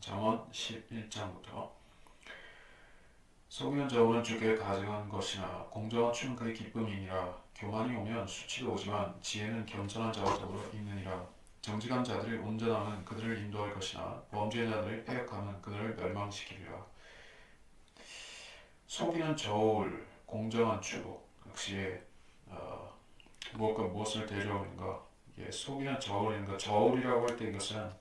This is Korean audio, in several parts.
잠언 11장부터 속이는 저울은 주께 가증한 것이나 공정한 추는 그의 기쁨이니라. 교만이 오면 수치도 오지만 지혜는 겸손한 자와 더불어 있느니라. 정직한 자들이 온전함은 그들을 인도할 것이나 범죄자들의 패역함은 그들을 멸망시키리라. 속이는 저울, 공정한 추, 역시 무엇과 무엇을 대조하는가? 이게 속이는 저울인가? 저울이라고 할 때 이것은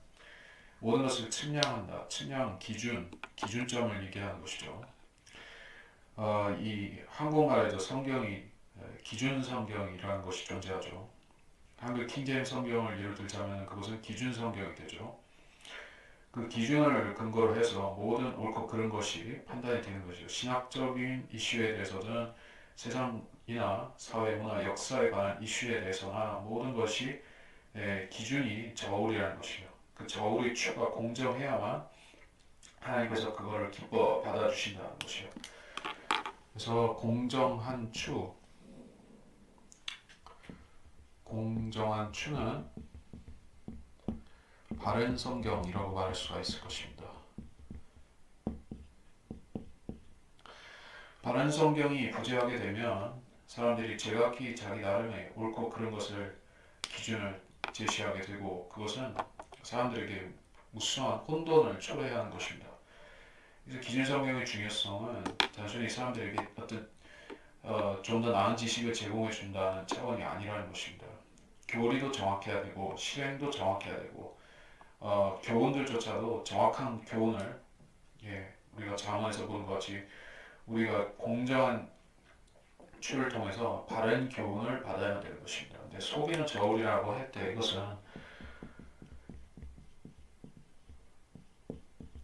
모든 것을 측량한다. 측량 기준, 기준점을 얘기하는 것이죠. 이 한국말에도 성경이 기준 성경이라는 것이 존재하죠. 한글 킹제임스 성경을 예를 들자면 그것은 기준 성경이 되죠. 그 기준을 근거로 해서 모든 옳고 그른 것이 판단이 되는 것이죠. 신학적인 이슈에 대해서는 세상이나 사회, 문화, 역사에 관한 이슈에 대해서나 모든 것이 기준이 저울이라는 것이요. 그 저울의 추가 공정해야만 하나님께서 그거를 기뻐 받아주신다는 것이요. 그래서 공정한 추, 공정한 추는 바른 성경이라고 말할 수가 있을 것입니다. 바른 성경이 부재하게 되면 사람들이 제각기 자기 나름의 옳고 그른 것을 기준을 제시하게 되고 그것은 사람들에게 무수한 혼돈을 초래하는 것입니다. 그래서 기준 성경의 중요성은 단순히 사람들에게 어떤 좀 더 나은 지식을 제공해 준다는 차원이 아니라는 것입니다. 교리도 정확해야 되고 실행도 정확해야 되고 교훈들조차도 정확한 교훈을 우리가 잠언에서 보는 것 같이 우리가 공정한 추를 통해서 바른 교훈을 받아야 되는 것입니다. 근데 속이는 저울이라고 할 때 이것은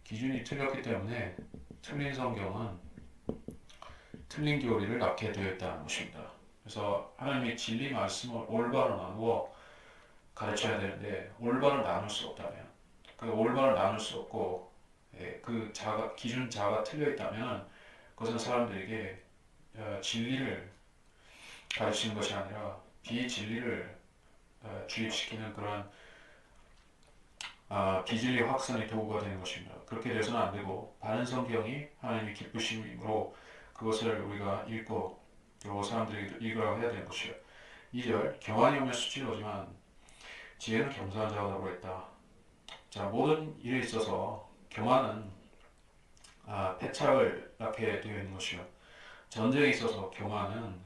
기준이 틀렸기 때문에 틀린 성경은 틀린 교리를 낳게 되어 있다는 것입니다. 그래서 하나님의 진리 말씀을 올바로 나누어 가르쳐야 되는데 올바로 나눌 수 없다면 그 올바로 나눌 수 없고 그 자가 기준 자가 틀려 있다면 그것은 사람들에게 진리를 가르치는 것이 아니라 비진리를 주입시키는 그런 비진리 확산의 도구가 되는 것입니다. 그렇게 되어서는 안 되고 바른 성경이 하나님의 기쁘심으로 그것을 우리가 읽고 또 사람들에게 읽으라고 해야 되는 것이요. 2절 교만이 오면 수치가 오지만 지혜는 겸손한 자가 더불어 있다. 자, 모든 일에 있어서 교만은 패착을 낳게 되어 있는 것이요. 전쟁에 있어서 교만은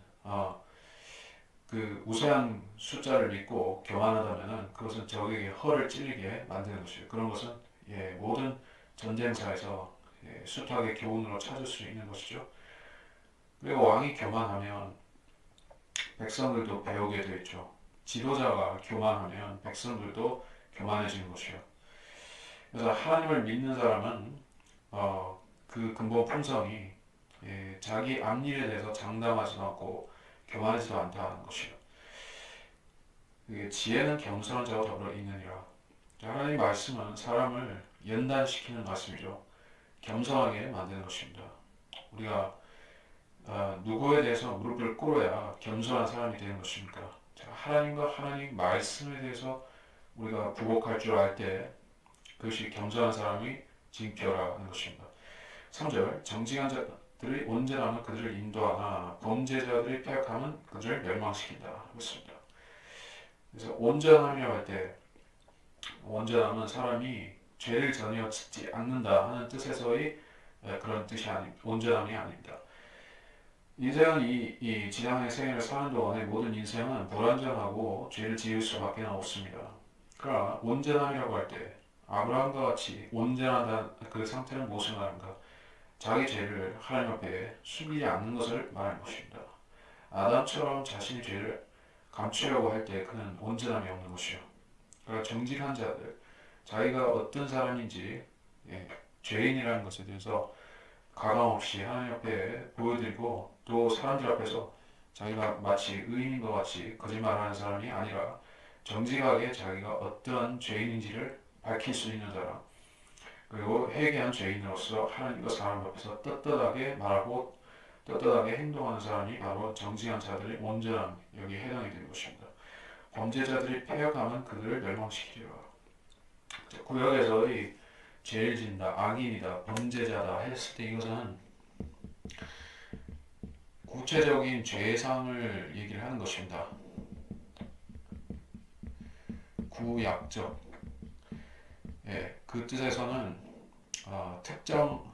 그 우세한 숫자를 믿고 교만하다면 그것은 적에게 허를 찔리게 만드는 것이요. 그런 것은 모든 전쟁사에서 숱하게 교훈으로 찾을 수 있는 것이죠. 그리고 왕이 교만하면 백성들도 배우게 되어 있죠. 지도자가 교만하면 백성들도 교만해지는 것이요. 그래서 하나님을 믿는 사람은 그 근본 품성이 자기 앞일에 대해서 장담하지도 않고 교만하지도 않다는 것이요. 지혜는 겸손한 자와 더불어 있느니라. 하나님의 말씀은 사람을 연단시키는 말씀이죠. 겸손하게 만드는 것입니다. 우리가 누구에 대해서 무릎을 꿇어야 겸손한 사람이 되는 것입니까? 하나님과 하나님 말씀에 대해서 우리가 부복할 줄 알 때 그것이 겸손한 사람이 징표라는 것입니다. 3절 정직한 자들이 온전하면 그들을 인도하나 범죄자들이 패역하면 그들을 멸망시킨다. 그렇습니다. 그래서 온전함이라고 할 때 온전함은 사람이 죄를 전혀 짓지 않는다 하는 뜻에서의 그런 뜻이 온전함이 아닙니다. 인생은 이 지상의 생애를 사는 동안에 모든 인생은 불완전하고 죄를 지을 수밖에 없습니다. 그러나 온전함이라고 할 때 아브라함과 같이 온전하다는 그 상태는 무엇을 말하는가? 자기 죄를 하나님 앞에 숨기지 않는 것을 말하는 것입니다. 아담처럼 자신의 죄를 감추려고 할 때 그는 온전함이 없는 것이요. 그러니까 정직한 자들, 자기가 어떤 사람인지 죄인이라는 것에 대해서 가감없이 하나님 앞에 보여드리고 또 사람들 앞에서 자기가 마치 의인인 것 같이 거짓말하는 사람이 아니라 정직하게 자기가 어떤 죄인인지를 밝힐 수 있는 사람, 그리고 회개한 죄인으로서 하나님과 사람 앞에서 떳떳하게 말하고 떳떳하게 행동하는 사람이 바로 정직한 자들의 온전함, 여기에 해당이 되는 것입니다. 범죄자들이 패역하면 그들을 멸망시키리라. 구약에서의 죄를 짓는다, 악인이다, 범죄자다 했을 때 이것은 구체적인 죄상을 얘기를 하는 것입니다. 구약적. 예, 그 뜻에서는 특정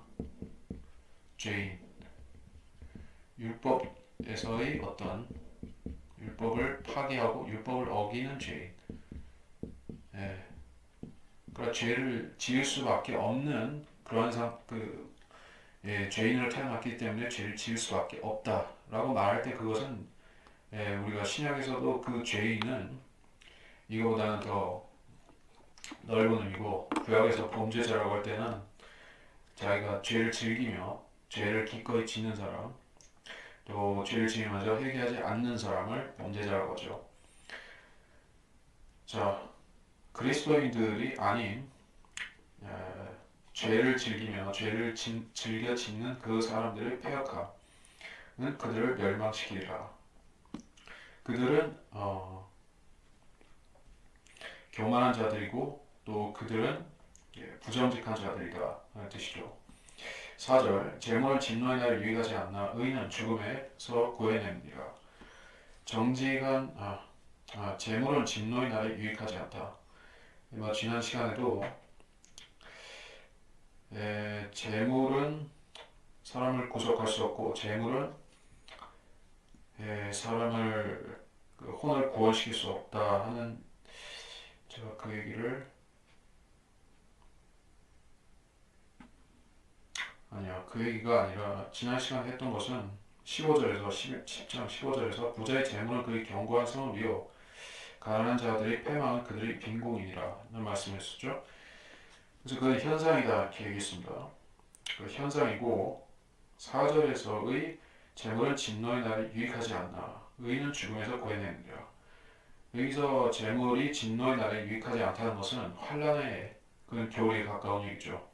죄인, 율법에서의 어떤 율법을 파기하고 율법을 어기는 죄인. 예, 그러니까 죄를 지을 수밖에 없는 그러한 죄인으로 태어났기 때문에 죄를 지을 수밖에 없다라고 말할 때 그것은 우리가 신약에서도 그 죄인은 이거보다는 더 넓은 의미고 구약에서 범죄자라고 할 때는 자기가 죄를 즐기며 죄를 기꺼이 짓는 사람 또 죄를 지으면서 회개하지 않는 사람을 범죄자라고 하죠. 자, 그리스도인들이 아닌 에, 죄를 즐기며 즐겨 짓는 그 사람들의 폐역함은 그들을 멸망시키리라. 그들은 교만한 자들이고 또 그들은 부정직한 자들이다 하는 뜻이죠. 4절 재물은 진노의 날에 유익하지 않나 의인은 죽음에서 구해냅니다. 정직한 재물은 진노의 날에 유익하지 않다. 지난 시간에도 재물은 사람을 구속할 수 없고 재물은 사람을 혼을 구원시킬 수 없다 하는 제가 그 얘기를 그 얘기가 아니라 지난 시간에 했던 것은 15절에서 10장 15절에서 부자의 재물은 그의 견고한 성읍이요 가난한 자들의 패망은 그들의 빈궁이니라 는 말씀했었죠. 그래서 그 현상이다 이렇게 얘기했습니다. 그 현상이고 4절에서의 재물은 진노의 날에 유익하지 않나 의인은 죽음에서 구해내느니라. 여기서 재물이 진노의 날에 유익하지 않다는 것은 환란의 그 교리에 가까운 얘기죠.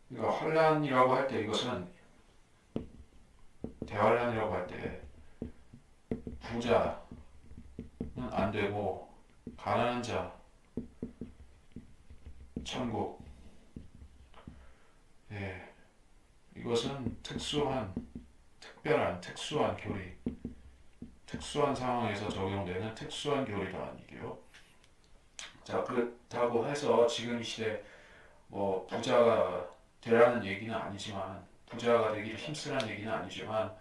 그러니까 환란이라고 할 때 이것은 대환란이라고 할 때 부자는 안 되고 가난한 자 천국. 이것은 특수한 교리, 특수한 상황에서 적용되는 특수한 교리라는 얘기요. 자, 그렇다고 해서 지금 이 시대 부자가 되라는 얘기는 아니지만 부자가 되기를 힘쓰라는 얘기는 아니지만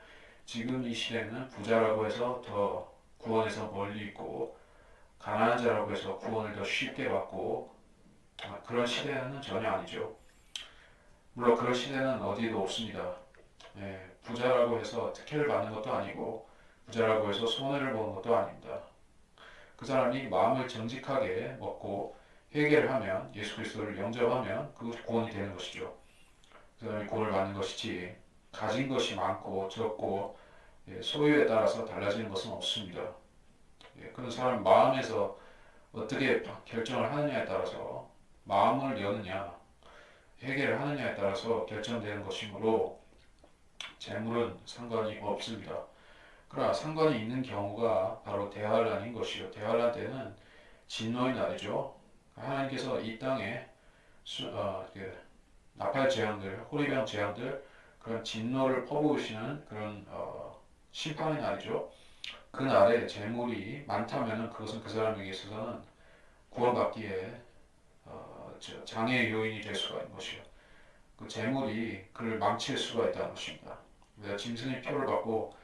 지금 이 시대는 부자라고 해서 더 구원에서 멀리 있고 가난한 자라고 해서 구원을 더 쉽게 받고 그런 시대는 전혀 아니죠. 물론 그런 시대는 어디에도 없습니다. 부자라고 해서 특혜를 받는 것도 아니고 부자라고 해서 손해를 보는 것도 아닙니다. 그 사람이 마음을 정직하게 먹고 회개를 하면 예수 그리스도를 영접하면 그 구원이 되는 것이죠. 그 사람이 구원을 받는 것이지 가진 것이 많고 적고 소유에 따라서 달라지는 것은 없습니다. 그런 사람 마음에서 어떻게 결정을 하느냐에 따라서 마음을 여느냐 회개를 하느냐에 따라서 결정되는 것이므로 재물은 상관이 없습니다. 그러나 상관이 있는 경우가 바로 대환란인 것이요. 대환란 때는 진노의 날이죠. 하나님께서 이 땅에 나팔 재앙들, 호리병 재앙들 그런 진노를 퍼부으시는 그런 심판의 날이죠. 그 날에 재물이 많다면 그것은 그 사람에게 있어서는 구원받기에 장애의 요인이 될 수가 있는 것이요. 그 재물이 그를 망칠 수가 있다는 것입니다. 내가 짐승의 표를 받고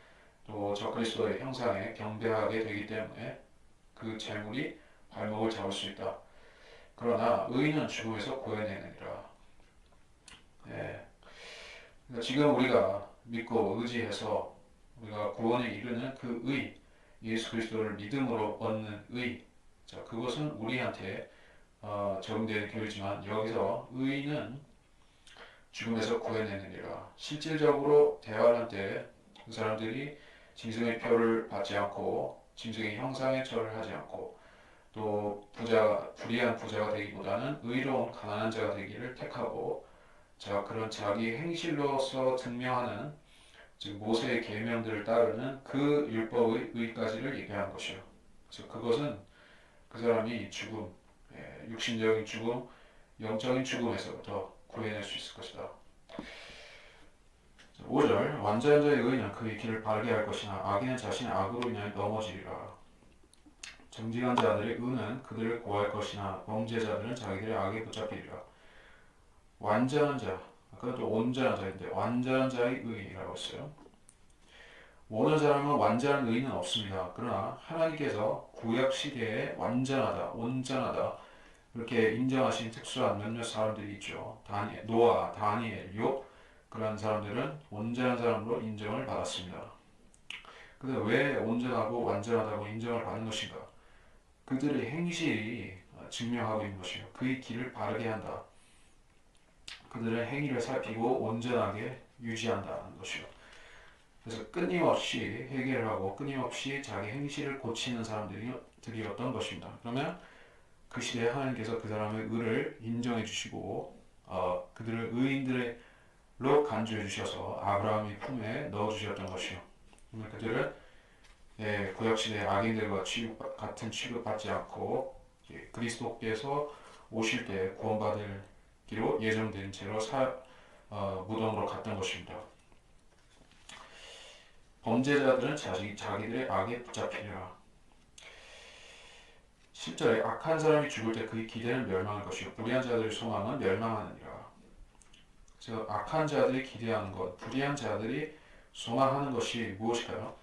또 적그리스도의 형상에 경배하게 되기 때문에 그 재물이 발목을 잡을 수 있다. 그러나 의인은 죽음에서 구해내느니라. 그러니까 지금 우리가 믿고 의지해서 우리가 구원에 이르는 그 의, 예수 그리스도를 믿음으로 얻는 의, 자, 그것은 우리한테 적용되는 교리지만 여기서 의인은 죽음에서 구해내느니라. 실질적으로 대환란 때 그 사람들이 짐승의 표를 받지 않고 짐승의 형상에 절을 하지 않고 또 불의한 부자가 되기보다는 의로운 가난한 자가 되기를 택하고 그런 자기 행실로서 증명하는 즉 모세의 계명들을 따르는 그 율법의 의까지를 얘기하는 것이요. 그래서 그것은 그 사람이 죽음, 육신적인 죽음, 영적인 죽음에서부터 구해낼 수 있을 것이다. 5절 완전한 자의 의인은 그의 길을 바르게 할 것이나 악인은 자신의 악으로 인하여 넘어지리라. 정직한 자들의 의는 그들을 구할 것이나 범죄자들은 자기들의 악에 붙잡히리라. 완전한 자, 아까도 온전한 자인데 완전한 자의 의인이라고 했어요. 모든 사람은 완전한 의인은 없습니다. 그러나 하나님께서 구약 시대에 완전하다, 온전하다 이렇게 인정하신 특수한 몇몇 사람들이 있죠. 노아, 다니엘, 욥 그러한 사람들은 온전한 사람으로 인정을 받았습니다. 근데 왜 온전하고 완전하다고 인정을 받는 것인가? 그들의 행실이 증명하고 있는 것이요. 그의 길을 바르게 한다. 그들의 행위를 살피고 온전하게 유지한다는 것이요. 그래서 끊임없이 회개를 하고 끊임없이 자기 행실을 고치는 사람들이었던 것입니다. 그러면 그 시대에 하나님께서 그 사람의 의를 인정해 주시고 그들을 의인들로 간주해 주셔서 아브라함의 품에 넣어 주셨던 것이요. 그들은 구약시대의 악인들과 같은 취급받지 않고 그리스도께서 오실 때 구원받기로 예정된 채로 무덤으로 갔던 것입니다. 범죄자들은 자기들의 악에 붙잡히리라. 10절에 악한 사람이 죽을 때 그의 기대는 멸망할 것이요 불의한 자들의 소망은 멸망하느니라. 그래서 악한 자들이 기대하는 것, 불의한 자들이 소망하는 것이 무엇일까요?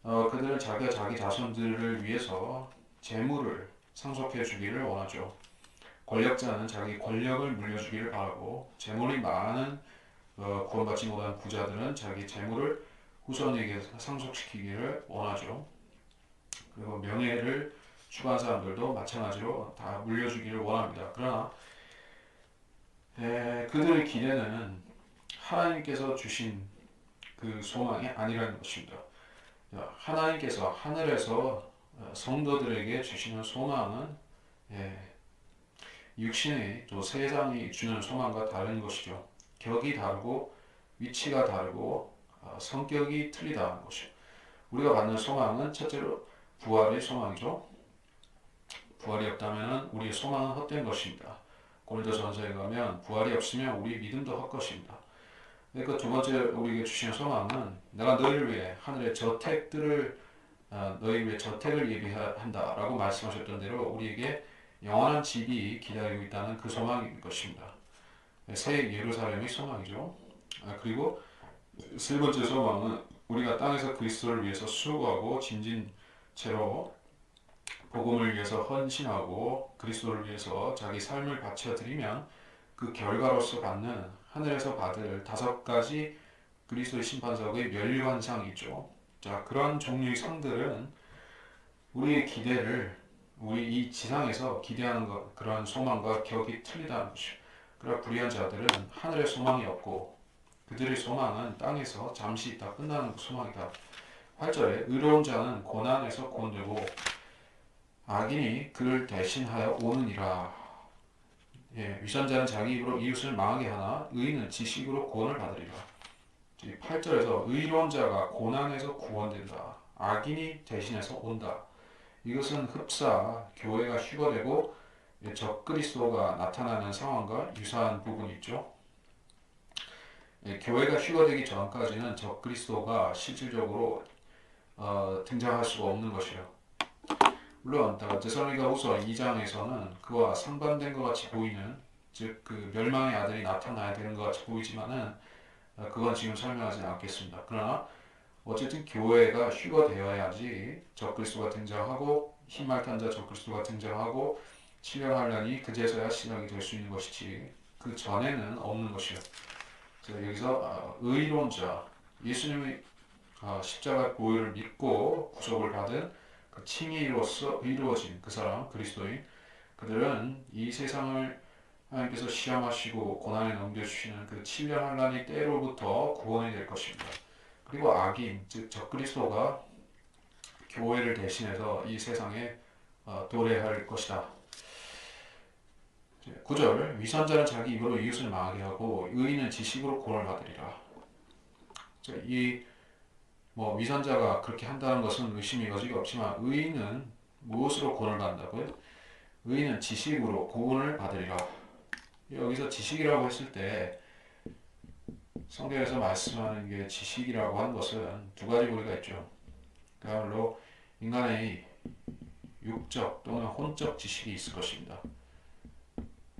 그들은 자기가 자기 자손들을 위해서 재물을 상속해 주기를 원하죠. 권력자는 자기 권력을 물려주기를 바라고 재물이 많은 구원받지 못한 부자들은 자기 재물을 후손에게 상속시키기를 원하죠. 그리고 명예를 추구한 사람들도 마찬가지로 다 물려주기를 원합니다. 그러나 그들의 기대는 하나님께서 주신 그 소망이 아니라는 것입니다. 하나님께서 하늘에서 성도들에게 주시는 소망은 육신의 또 세상이 주는 소망과 다른 것이죠. 격이 다르고 위치가 다르고 성격이 틀리다는 것이죠. 우리가 받는 소망은 첫째로 부활의 소망이죠. 부활이 없다면 우리의 소망은 헛된 것입니다. 고린도전서에 가면 부활이 없으면 우리 믿음도 헛것입니다. 그 두 번째 우리에게 주시는 소망은 내가 너희를 위해 하늘의 저택들을 너희 위해 저택을 예비한다라고 말씀하셨던 대로 우리에게 영원한 집이 기다리고 있다는 그 소망인 것입니다. 새 예루살렘의 소망이죠. 그리고 세 번째 소망은 우리가 땅에서 그리스도를 위해서 수고하고 짐진 채로 복음을 위해서 헌신하고 그리스도를 위해서 자기 삶을 바쳐드리면 그 결과로서 받는 하늘에서 받을 5가지 그리스도의 심판석의 멸관상이 있죠. 자, 그런 종류의 상들은 우리의 기대를 우리 이 지상에서 기대하는 것, 그런 소망과 격이 틀리다는 것이죠. 그러나 불의한 자들은 하늘에 소망이 없고 그들의 소망은 땅에서 잠시 있다 끝나는 소망이다. 8절에 의로운 자는 고난에서 구원되고 악인이 그를 대신하여 오느니라. 위선자는 자기 입으로 이웃을 망하게 하나 의인은 지식으로 구원을 받으리라. 8절에서 의로운 자가 고난에서 구원된다. 악인이 대신해서 온다. 이것은 흡사 교회가 휴거되고 적그리스도가 나타나는 상황과 유사한 부분이 있죠. 교회가 휴거되기 전까지는 적그리스도가 실질적으로 등장할 수가 없는 것이에요. 물론 데살로니가후서 2장에서는 그와 상반된 것 같이 보이는 즉 그 멸망의 아들이 나타나야 되는 것 같이 보이지만은 그건 지금 설명하지는 않겠습니다. 그러나 어쨌든 교회가 휴거되어야지 적그리스도가 등장하고 흰말탄 자 적그리스도가 등장하고 7년 환란이 그제서야 시작이 될 수 있는 것이지 그 전에는 없는 것이요. 그래서 여기서 의로운 자 예수님의 십자가 보혈을 믿고 구속을 받은 그 칭의로서 의로워진 그 사람 그리스도인 그들은 이 세상을 하나님께서 시험하시고 고난에 넘겨주시는 그 7년 환란의 때로부터 구원이 될 것입니다. 그리고 악인 즉 적그리스도가 교회를 대신해서 이 세상에 도래할 것이다. 9절 위선자는 자기 입으로 이웃을 망하게 하고 의인은 지식으로 구원을 받으리라. 이 위선자가 그렇게 한다는 것은 의심이 여지가 없지만 의인은 무엇으로 구원을 받는다고요? 의인은 지식으로 구원을 받으리라. 여기서 지식이라고 했을 때 성경에서 말씀하는 게 지식이라고 하는 것은 두 가지 부류가 있죠. 그야말로 인간의 육적 또는 혼적 지식이 있을 것입니다.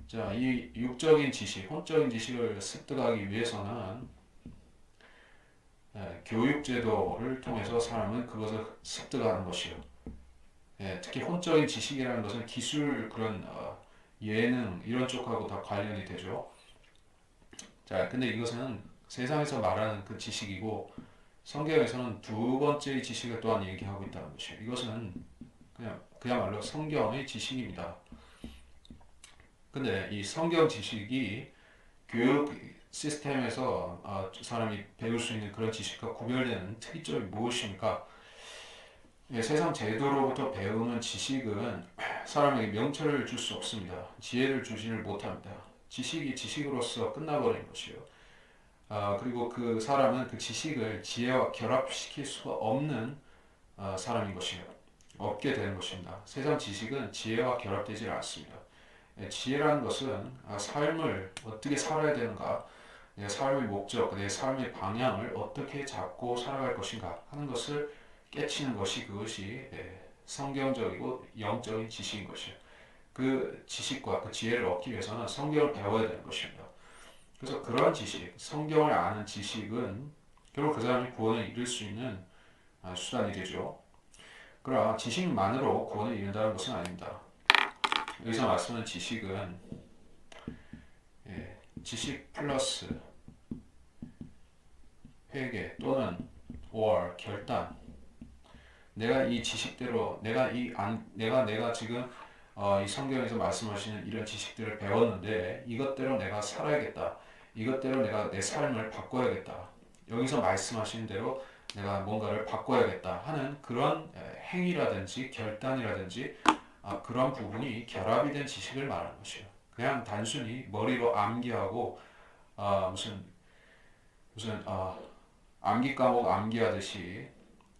자, 이 육적인 지식, 혼적인 지식을 습득하기 위해서는 교육제도를 통해서 사람은 그것을 습득하는 것이요. 특히 혼적인 지식이라는 것은 기술, 그런 예능 이런 쪽하고 다 관련이 되죠. 자, 근데 이것은 세상에서 말하는 그 지식이고 성경에서는 두 번째의 지식을 또한 얘기하고 있다는 것이에요. 이것은 그야말로 성경의 지식입니다. 근데 이 성경 지식이 교육 시스템에서 사람이 배울 수 있는 그런 지식과 구별되는 특이점이 무엇입니까? 세상 제도로부터 배우는 지식은 사람에게 명철을 줄 수 없습니다. 지혜를 주지를 못합니다. 지식이 지식으로서 끝나버리는 것이요. 그리고 그 사람은 그 지식을 지혜와 결합시킬 수가 없는 사람인 것이요. 없게 되는 것입니다. 세상 지식은 지혜와 결합되지 않습니다. 지혜라는 것은 삶을 어떻게 살아야 되는가, 내 삶의 목적, 내 삶의 방향을 어떻게 잡고 살아갈 것인가 하는 것을 깨치는 것이 그것이 성경적이고 영적인 지식인 것이에요. 그 지식과 그 지혜를 얻기 위해서는 성경을 배워야 되는 것입니다. 그래서 그러한 지식, 성경을 아는 지식은 결국 그 사람이 구원을 이룰 수 있는 수단이 되죠. 그러나 지식만으로 구원을 이룬다는 것은 아닙니다. 여기서 말씀하는 지식은 지식 플러스 회개 또는 or 결단. 내가 이 지식대로 내가 지금 이 성경에서 말씀하시는 이런 지식들을 배웠는데 이것대로 내가 살아야겠다. 이것대로 내가 내 삶을 바꿔야겠다. 여기서 말씀하신 대로 내가 뭔가를 바꿔야겠다 하는 그런 행위라든지 결단이라든지 그런 부분이 결합이 된 지식을 말하는 것이에요. 그냥 단순히 머리로 암기하고 무슨 암기 과목 암기하듯이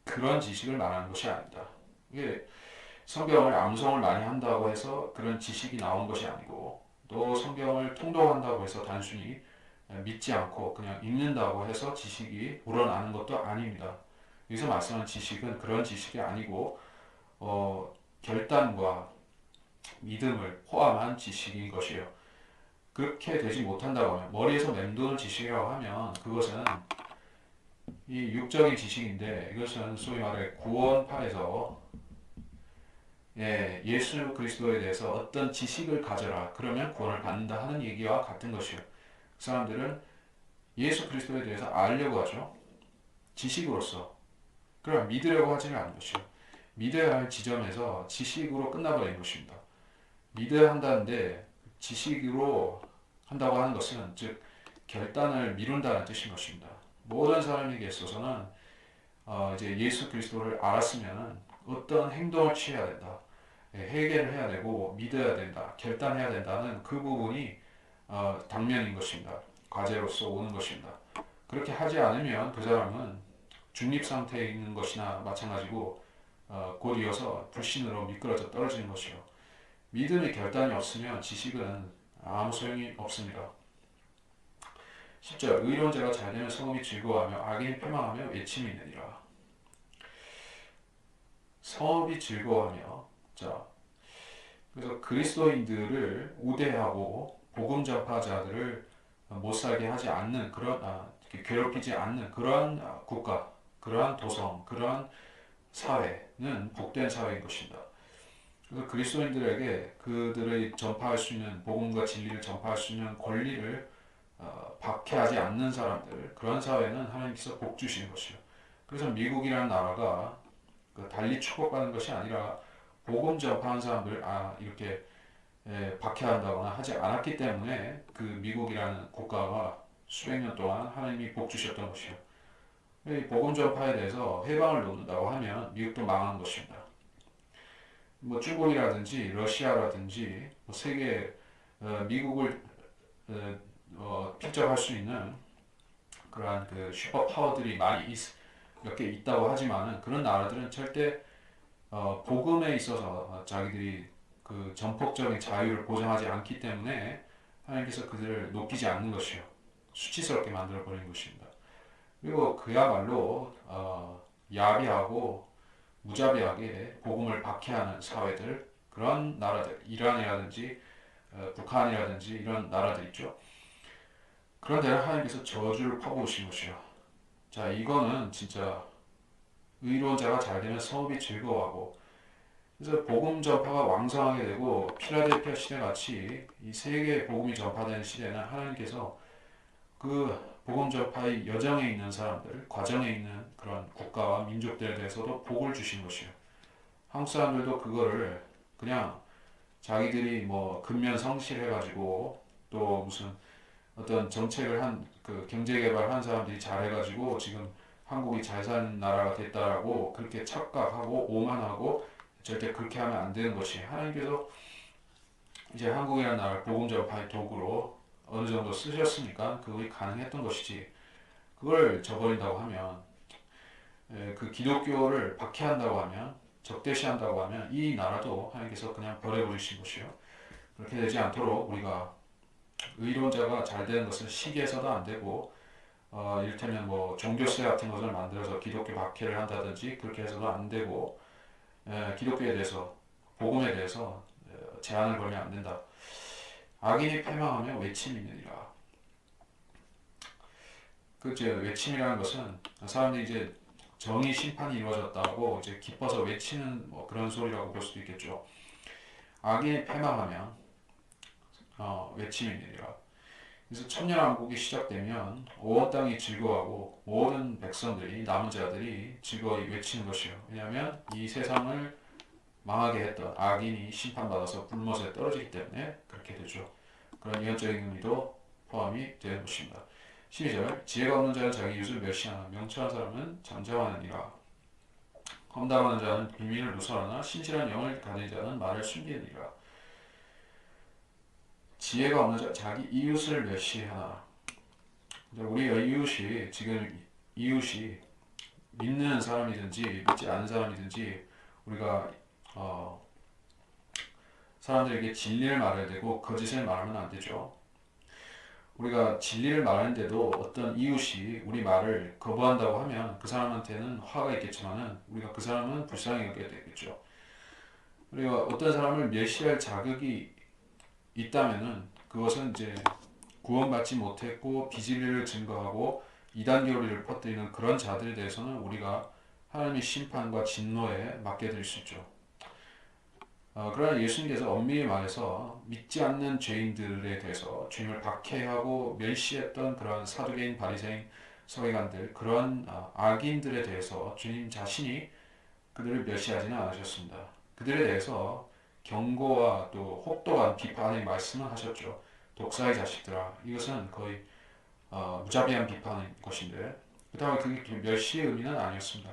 그런 지식을 말하는 것이 아니다. 이게 성경을 암송을 많이 한다고 해서 그런 지식이 나온 것이 아니고 또 성경을 통독한다고 해서 단순히 믿지 않고 그냥 읽는다고 해서 지식이 우러나는 것도 아닙니다. 여기서 말씀하는 지식은 그런 지식이 아니고 결단과 믿음을 포함한 지식인 것이에요. 그렇게 되지 못한다고 하면 머리에서 맴도는 지식이라고 하면 그것은 이 육적인 지식인데 이것은 소위 말해 구원파에서 예수 그리스도에 대해서 어떤 지식을 가져라 그러면 구원을 받는다 하는 얘기와 같은 것이요. 그 사람들은 예수 그리스도에 대해서 알려고 하죠. 지식으로서. 그러나 믿으려고 하지는 않는 것이요. 믿어야 할 지점에서 지식으로 끝나버린 것입니다. 믿어야 한다는데 지식으로 한다고 하는 것은 즉 결단을 미룬다는 뜻인 것입니다. 모든 사람에게 있어서는 이제 예수 그리스도를 알았으면 어떤 행동을 취해야 된다. 회개를 해야 되고 믿어야 된다. 결단해야 된다는 그 부분이 당면인 것입니다. 과제로서 오는 것입니다. 그렇게 하지 않으면 그 사람은 중립 상태에 있는 것이나 마찬가지고 곧 이어서 불신으로 미끄러져 떨어지는 것이요. 믿음의 결단이 없으면 지식은 아무 소용이 없습니다. 10절 의로운 자가 잘되면 성읍이 즐거워하며 악인이 패망하며 외침이 있느니라. 성읍이 즐거워하며 자 그래서 그리스도인들을 우대하고 복음 전파자들을 못 살게 하지 않는 그런 괴롭히지 않는 그러한 국가, 그러한 도성, 그러한 사회는 복된 사회인 것입니다. 그래서 그리스도인들에게 그들의 전파할 수 있는 복음과 진리를 전파할 수 있는 권리를 박해하지 않는 사람들 그런 사회는 하나님께서 복 주시는 것이요. 그래서 미국이라는 나라가 달리 축복받는 것이 아니라 복음 전파하는 사람들 이렇게 박해한다거나 하지 않았기 때문에 그 미국이라는 국가가 수백 년 동안 하나님이 복 주셨던 것이요. 이 복음 전파에 대해서 해방을 놓는다고 하면 미국도 망하는 것입니다. 뭐 중국이라든지 러시아라든지 뭐 세계 미국을 픽잡할 수 있는 그러한 그 슈퍼 파워들이 몇 개 있다고 하지만은 그런 나라들은 절대 복음에 있어서 자기들이 그 전폭적인 자유를 보장하지 않기 때문에 하나님께서 그들을 높이지 않는 것이요 수치스럽게 만들어 버리는 것입니다. 그리고 그야말로 야비하고 무자비하게 복음을 박해하는 사회들, 그런 나라들, 이란이라든지 북한이라든지 이런 나라들 있죠. 그런 데는 하나님께서 저주를 퍼부으신 것이요. 자, 이거는 진짜 의로운 자가 잘 되면 성읍이 즐거워하고, 그래서 복음 전파가 왕성하게 되고 필라델피아 시대 같이 이 세계 복음이 전파되는 시대는 하나님께서 그 복음 전파의 여정에 있는 사람들, 과정에 있는 그런 국가와 민족들에 대해서도 복을 주신 것이요. 한국 사람들도 그거를 그냥 자기들이 뭐 근면 성실해가지고 또 무슨 어떤 정책을 한 그 경제 개발한 사람들이 잘해가지고 지금 한국이 잘 사는 나라가 됐다라고 그렇게 착각하고 오만하고 절대 그렇게 하면 안 되는 것이, 하나님께서 이제 한국이라는 나라를 복음 전파의 도구로 어느 정도 쓰셨으니까 그것이 가능했던 것이지, 그걸 저버린다고 하면 그 기독교를 박해한다고 하면 적대시한다고 하면 이 나라도 하나님께서 그냥 버려버리신 것이요. 그렇게 되지 않도록 우리가 의로운 자가 잘 되는 것은 시기해서도 안 되고 이를테면 뭐 종교세 같은 것을 만들어서 기독교 박해를 한다든지 그렇게 해서도 안 되고 기독교에 대해서 복음에 대해서 제한을 걸면 안 된다. 악인이 패망하며 외침이 있느니라. 그 외침이라는 것은 사람들이 이제 정의 심판이 이루어졌다고 이제 기뻐서 외치는 뭐 그런 소리라고 볼 수도 있겠죠. 악인이 패망하면 외침이 있느니라. 그래서 천년왕국이 시작되면 온 땅이 즐거워하고 모든 백성들이 남은 자들이 즐거이 외치는 것이요. 왜냐하면 이 세상을 망하게 했던 악인이 심판받아서 불못에 떨어지기 때문에 그렇게 되죠. 그런 예언적인 의미도 포함이 되는 것입니다. 12절 지혜가 없는 자는 자기 이웃을 멸시하나 명철한 사람은 잠잠하느니라. 험담하는 자는 비밀을 누설하나 신실한 영을 가진 자는 말을 숨기느니라. 지혜가 없는 자 자기 이웃을 멸시하나. 우리의 이웃이 지금 이웃이 믿는 사람이든지 믿지 않는 사람이든지 우리가 어, 사람들에게 진리를 말해야 되고 거짓을 말하면 안 되죠. 우리가 진리를 말하는데도 어떤 이웃이 우리 말을 거부한다고 하면 그 사람한테는 화가 있겠지만은 우리가 그 사람은 불쌍히 여겨야 되겠죠. 우리가 어떤 사람을 멸시할 자격이 있다면은 그것은 이제 구원받지 못했고 비진리를 증거하고 이단 교리를 퍼뜨리는 그런 자들에 대해서는 우리가 하나님의 심판과 진노에 맡겨드릴 수 있죠. 그러나 예수님께서 엄밀히 말해서 믿지 않는 죄인들에 대해서 주님을 박해하고 멸시했던 그런 사두개인, 바리새인, 서기관들, 그런 악인들에 대해서 주님 자신이 그들을 멸시하지는 않으셨습니다. 그들에 대해서 경고와 또 혹독한 비판의 말씀을 하셨죠. 독사의 자식들아, 이것은 거의 무자비한 비판인 것인데, 그렇다고 그게 멸시의 의미는 아니었습니다.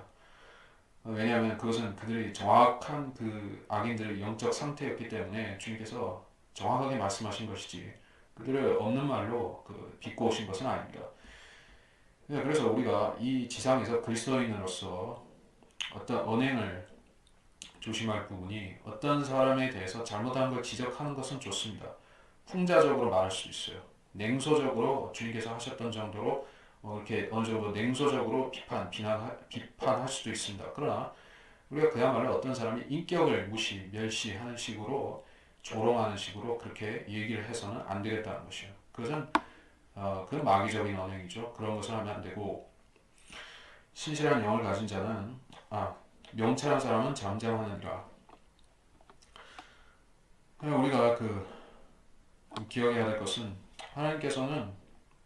왜냐하면 그것은 그들이 정확한 그 악인들의 영적 상태였기 때문에 주님께서 정확하게 말씀하신 것이지 그들을 없는 말로 비꼬으신 것은 아닙니다. 그래서 우리가 이 지상에서 그리스도인으로서 어떤 언행을 조심할 부분이, 어떤 사람에 대해서 잘못한 걸 지적하는 것은 좋습니다. 풍자적으로 말할 수 있어요. 냉소적으로 주님께서 하셨던 정도로 이렇게 어느 정도 냉소적으로 비판할 수도 있습니다. 그러나 우리가 그야말로 어떤 사람이 인격을 멸시하는 식으로 조롱하는 식으로 그렇게 얘기를 해서는 안 되겠다는 것이에요. 그건 마귀적인 언행이죠. 그런 것을 하면 안 되고, 신실한 영을 가진 자는 명철한 사람은 잠잠하느니라. 우리가 기억해야 될 것은 하나님께서는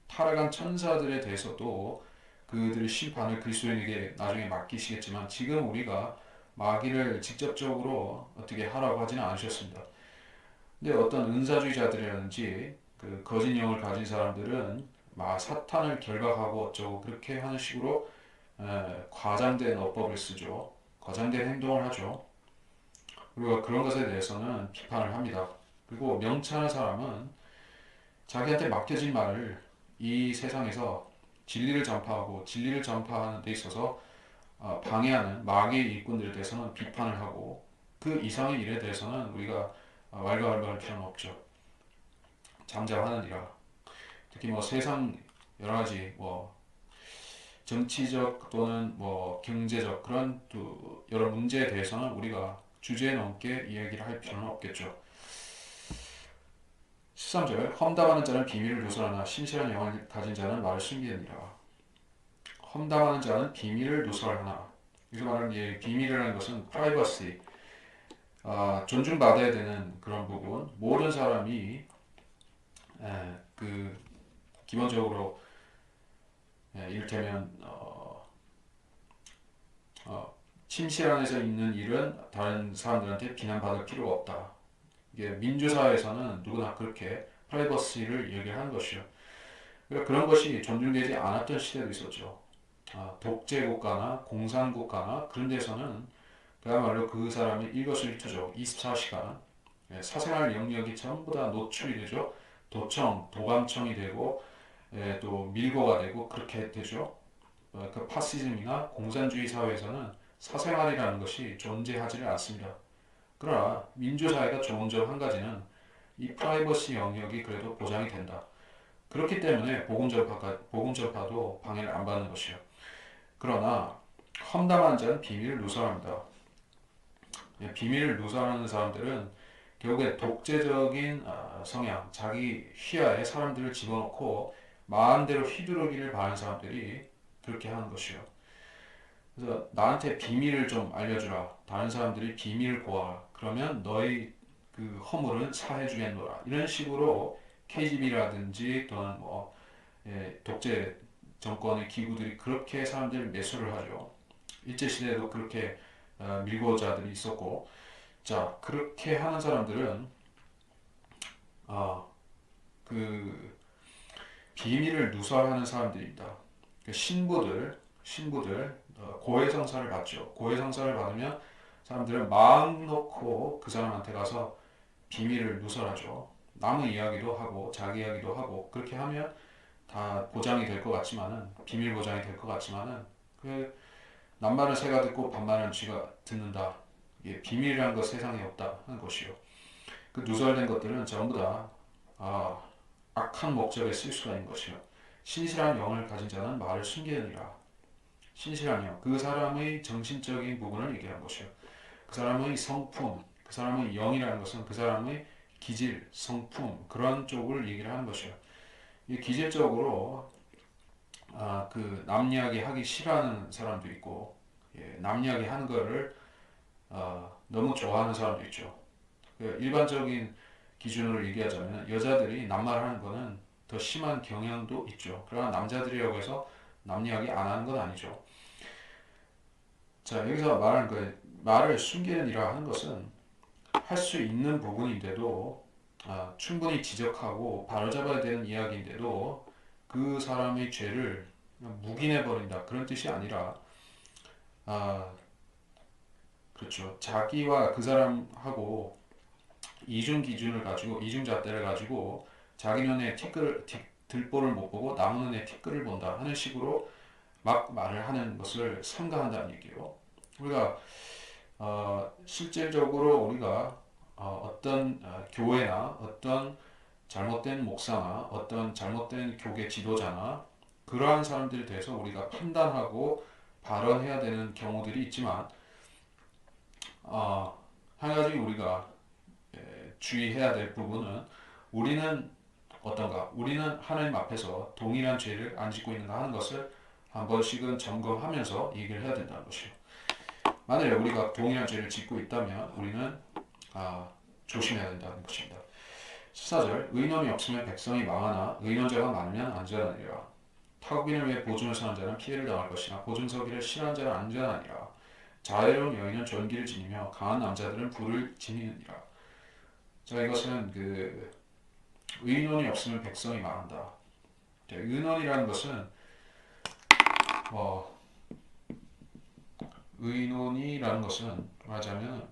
타락한 천사들에 대해서도 그들의 심판을 그리스도인에게 나중에 맡기시겠지만 지금 우리가 마귀를 직접적으로 어떻게 하라고 하지는 않으셨습니다. 근데 어떤 은사주의자들이라든지 그 거짓 영을 가진 사람들은 사탄을 결박하고 어쩌고 그렇게 하는 식으로 과장된 어법을 쓰죠. 과장된 행동을 하죠. 우리가 그런 것에 대해서는 비판을 합니다. 그리고 명철한 사람은 자기한테 맡겨진 말을 이 세상에서 진리를 전파하고 진리를 전파하는 데 있어서 방해하는 마귀의 일꾼들에 대해서는 비판을 하고 그 이상의 일에 대해서는 우리가 왈가왈부할 필요는 없죠. 잠잠하느니라. 특히 뭐 세상 여러 가지 뭐 정치적 또는 뭐 경제적 그런 또 여러 문제에 대해서는 우리가 주제 넘게 이야기를 할 필요는 없겠죠. 13절 험담하는 자는 비밀을 누설하나 신실한 영을 가진 자는 말을 숨기느니라. 험담하는 자는 비밀을 누설하나. 여기서 말하는 이 비밀이라는 것은 프라이버시, 존중받아야 되는 그런 부분. 모든 사람이 그 기본적으로 이를테면 침실 안에서 있는 일은 다른 사람들한테 비난받을 필요가 없다. 이게 민주사회에서는 누구나 그렇게 프라이버시를 얘기하는 것이요. 그러니까 그런 것이 존중되지 않았던 시대도 있었죠. 독재 국가나 공산 국가나 그런 데서는 그야말로 그 사람이 일거수일투족 24시간 사생활 영역이 전부 다 노출이 되죠. 도청, 도감청이 되고 또 밀고가 되고 그렇게 되죠. 그 파시즘이나 공산주의 사회에서는 사생활이라는 것이 존재하지를 않습니다. 그러나 민주사회가 좋은 점 한 가지는 이 프라이버시 영역이 그래도 보장이 된다. 그렇기 때문에 복음 전파도 방해를 안 받는 것이요. 그러나 험담하는 자는 비밀을 누설합니다. 비밀을 누설하는 사람들은 결국에 독재적인 성향, 자기 휘하에 사람들을 집어넣고 마음대로 휘두르기를 바라는 사람들이 그렇게 하는 것이요. 그래서 나한테 비밀을 좀 알려주라. 다른 사람들이 비밀을 고하라. 그러면 너희 그 허물은 사해주겠노라. 이런 식으로 KGB라든지 또는 뭐 독재 정권의 기구들이 그렇게 사람들을 매수를 하죠. 일제시대에도 그렇게 밀고자들이 있었고, 자, 그렇게 하는 사람들은 아, 그 비밀을 누설하는 사람들입니다. 그 신부들 고해성사를 받죠. 고해성사를 받으면 사람들은 마음 놓고 그 사람한테 가서 비밀을 누설하죠. 남의 이야기도 하고 자기 이야기도 하고 그렇게 하면 다 보장이 될 것 같지만은 비밀 보장이 될 것 같지만은 그 남말은 새가 듣고 반말은 쥐가 듣는다. 예, 비밀이란 것 세상에 없다 하는 것이요. 그 누설된 것들은 전부 다 아, 악한 목적에 쓸 수가 있는 것이요. 신실한 영을 가진 자는 말을 숨기느니라. 신실한 영, 그 사람의 정신적인 부분을 얘기한 것이요. 그 사람의 성품, 그 사람의 영이라는 것은 그 사람의 기질, 성품 그런 쪽을 얘기를 하는 것이요. 이 기질적으로 남 이야기 하기 싫어하는 사람도 있고 남 이야기 하는 거를 너무 좋아하는 사람도 있죠. 그 일반적인 기준으로 얘기하자면 여자들이 남말하는 거는 더 심한 경향도 있죠. 그러나 남자들이라고 해서 남 이야기 안 하는 건 아니죠. 자, 여기서 말하는 그 말을 숨기느니라 하는 것은 할 수 있는 부분인데도 충분히 지적하고 바로잡아야 되는 이야기인데도 그 사람의 죄를 묵인해 버린다 그런 뜻이 아니라 아, 그렇죠. 자기와 그 사람하고 이중 기준을 가지고 이중 잣대를 가지고 자기 눈에 들보를 못 보고 남 눈에 티끌을 본다 하는 식으로 막 말을 하는 것을 삼가한다는 얘기예요. 우리가 실질적으로 우리가 어떤 교회나 어떤 잘못된 목사나 어떤 잘못된 교계 지도자나 그러한 사람들에 대해서 우리가 판단하고 발언해야 되는 경우들이 있지만 한 가지 우리가 주의해야 될 부분은 우리는 어떤가? 우리는 하나님 앞에서 동일한 죄를 안 짓고 있는가 하는 것을 한 번씩은 점검하면서 얘기를 해야 된다는 것이요. 만약에 우리가 동일한 죄를 짓고 있다면 우리는 조심해야 된다는 것입니다. 14절 의논이 없으면 백성이 망하나 의논자가 많으면 안전하니라. 타국인을 위해 보증을 서는 자는 피해를 당할 것이나 보증 서기를 싫어하는 자는 안전하니라. 자애로운 여인은 존귀를 지니며 강한 남자들은 부를 지니느니라. 자, 이것은 그 의논이 없으면 백성이 망한다. 의논이라는 것은 의논이라는 것은 말하자면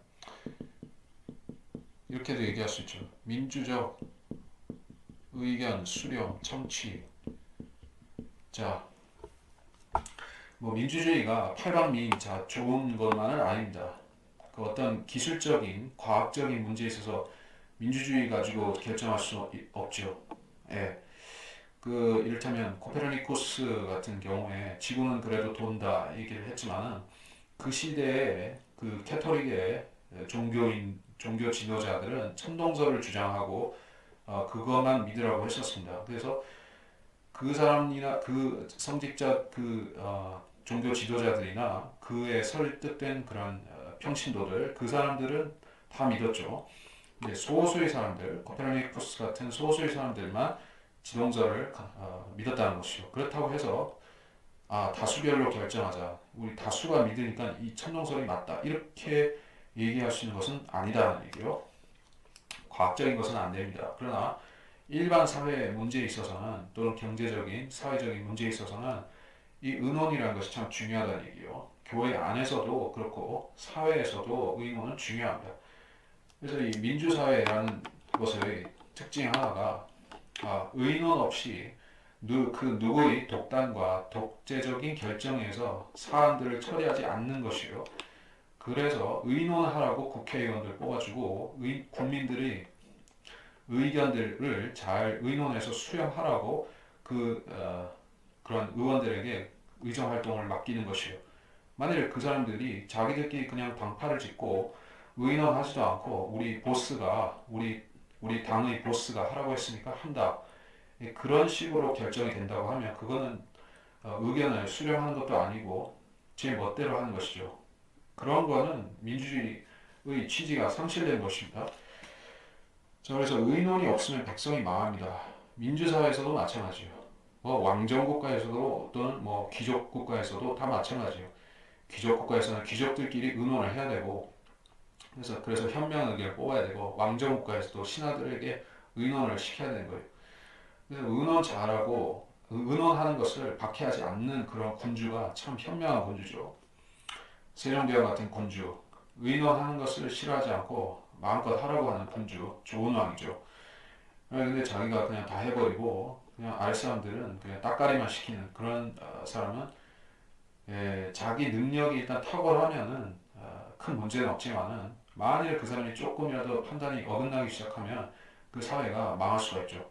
이렇게도 얘기할 수 있죠. 민주적 의견, 수렴, 청취. 자, 뭐 민주주의가 팔방미인 자 좋은 것만은 아닙니다. 그 어떤 기술적인, 과학적인 문제에 있어서 민주주의 가지고 결정할 수 없죠. 예, 그 이를테면 코페르니쿠스 같은 경우에 지구는 그래도 돈다 얘기를 했지만은 그 시대에 그 캐토릭의 종교 지도자들은 천동설을 주장하고 그것만 믿으라고 했었습니다. 그래서 그 사람이나 그 성직자 종교 지도자들이나 그에 설득된 그런 평신도들 그 사람들은 다 믿었죠. 이제 소수의 사람들 코페르니쿠스 같은 소수의 사람들만 지동설을 믿었다는 것이죠. 그렇다고 해서 다수결로 결정하자. 우리 다수가 믿으니까 이 천동설이 맞다. 이렇게 얘기할 수 있는 것은 아니다는 얘기요. 과학적인 것은 안 됩니다. 그러나 일반 사회 문제에 있어서는 또는 경제적인 사회적인 문제에 있어서는 이 의논이라는 것이 참 중요하다는 얘기요. 교회 안에서도 그렇고 사회에서도 의논은 중요합니다. 그래서 이 민주사회라는 것의 특징 하나가 의논 없이 그 누구의 독단과 독재적인 결정에서 사안들을 처리하지 않는 것이요. 그래서 의논하라고 국회의원들 뽑아주고 국민들이 의견들을 잘 의논해서 수렴하라고 그런 의원들에게 의정 활동을 맡기는 것이요. 만일 그 사람들이 자기들끼리 그냥 당파를 짓고 의논하지도 않고 우리 당의 보스가 하라고 했으니까 한다. 그런 식으로 결정이 된다고 하면 그거는 의견을 수렴하는 것도 아니고 제 멋대로 하는 것이죠. 그런 거는 민주주의의 취지가 상실된 것입니다. 자, 그래서 의논이 없으면 백성이 망합니다. 민주사회에서도 마찬가지예요. 뭐 왕정 국가에서도 또는 뭐 귀족 국가에서도 다 마찬가지예요. 귀족 국가에서는 귀족들끼리 의논을 해야 되고 그래서 현명 의견을 뽑아야 되고 왕정 국가에서도 신하들에게 의논을 시켜야 되는 거예요. 그래서 의논 잘하고 의논하는 것을 박해하지 않는 그런 군주가 참 현명한 군주죠. 세종대왕 같은 군주, 의논하는 것을 싫어하지 않고 마음껏 하라고 하는 군주, 좋은 왕이죠. 근데 자기가 그냥 다 해버리고 그냥 아랫사람들은 그냥 따까리만 시키는 그런 사람은 자기 능력이 일단 탁월하면은 큰 문제는 없지만은 만일 그 사람이 조금이라도 판단이 어긋나기 시작하면 그 사회가 망할 수가 있죠.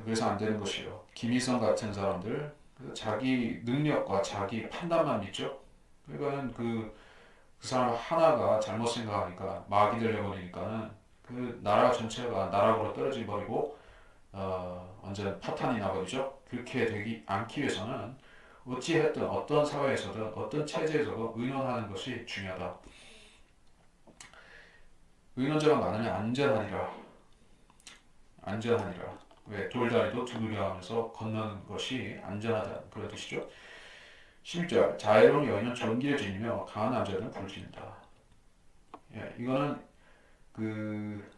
그래서 안 되는 것이요. 김일성 같은 사람들 자기 능력과 자기 판단만 믿죠. 그러니까는 그 사람 하나가 잘못 생각하니까 막이 들려버리니까는 그 나라 전체가 나락으로 떨어져 버리고 완전 파탄이 나버리죠. 그렇게 되기 않기 위해서는 어찌했든 어떤 사회에서든 어떤 체제에서도 의논하는 것이 중요하다. 의논자가 많으면 안전하니라. 안전하니라. 왜 돌다리도 두드려 하면서 건너는 것이 안전하다 그런 뜻이죠. 11절 자애로운 여인은 전기를 지니며 강한 남자들은 불을 지닌다. 예, 이거는 그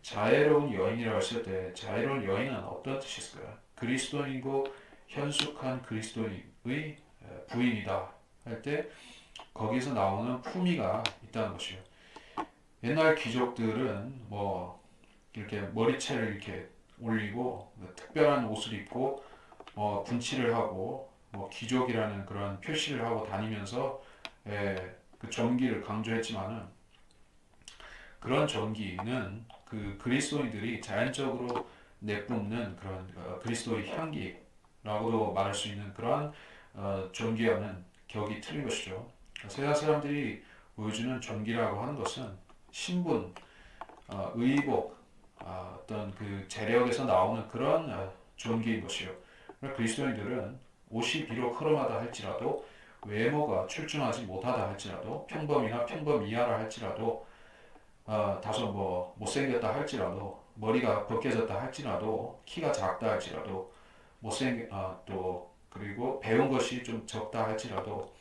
자애로운 여인이라고 했을 때 자애로운 여인은 어떤 뜻이 있을까요? 그리스도인이고 현숙한 그리스도인의 부인이다 할 때 거기서 나오는 품위가 있다는 것이에요. 옛날 귀족들은 뭐 이렇게 머리채를 이렇게 올리고 특별한 옷을 입고 분칠을 하고 뭐 귀족이라는 그런 표시를 하고 다니면서 그 존귀를 강조했지만은 그런 존귀는 그 그리스도인들이 자연적으로 내뿜는 그런 그리스도의 향기라고도 말할 수 있는 그런 존귀와는 격이 틀린 것이죠. 세상 사람들이 보여주는 존귀라고 하는 것은 신분, 의복, 어떤 그 재력에서 나오는 그런 존귀인 것이요. 그리스도인들은 옷이 비록 허름하다 할지라도 외모가 출중하지 못하다 할지라도 평범이나 평범 이하라 할지라도 다소 뭐 못생겼다 할지라도 머리가 벗겨졌다 할지라도 키가 작다 할지라도 또 그리고 배운 것이 좀 적다 할지라도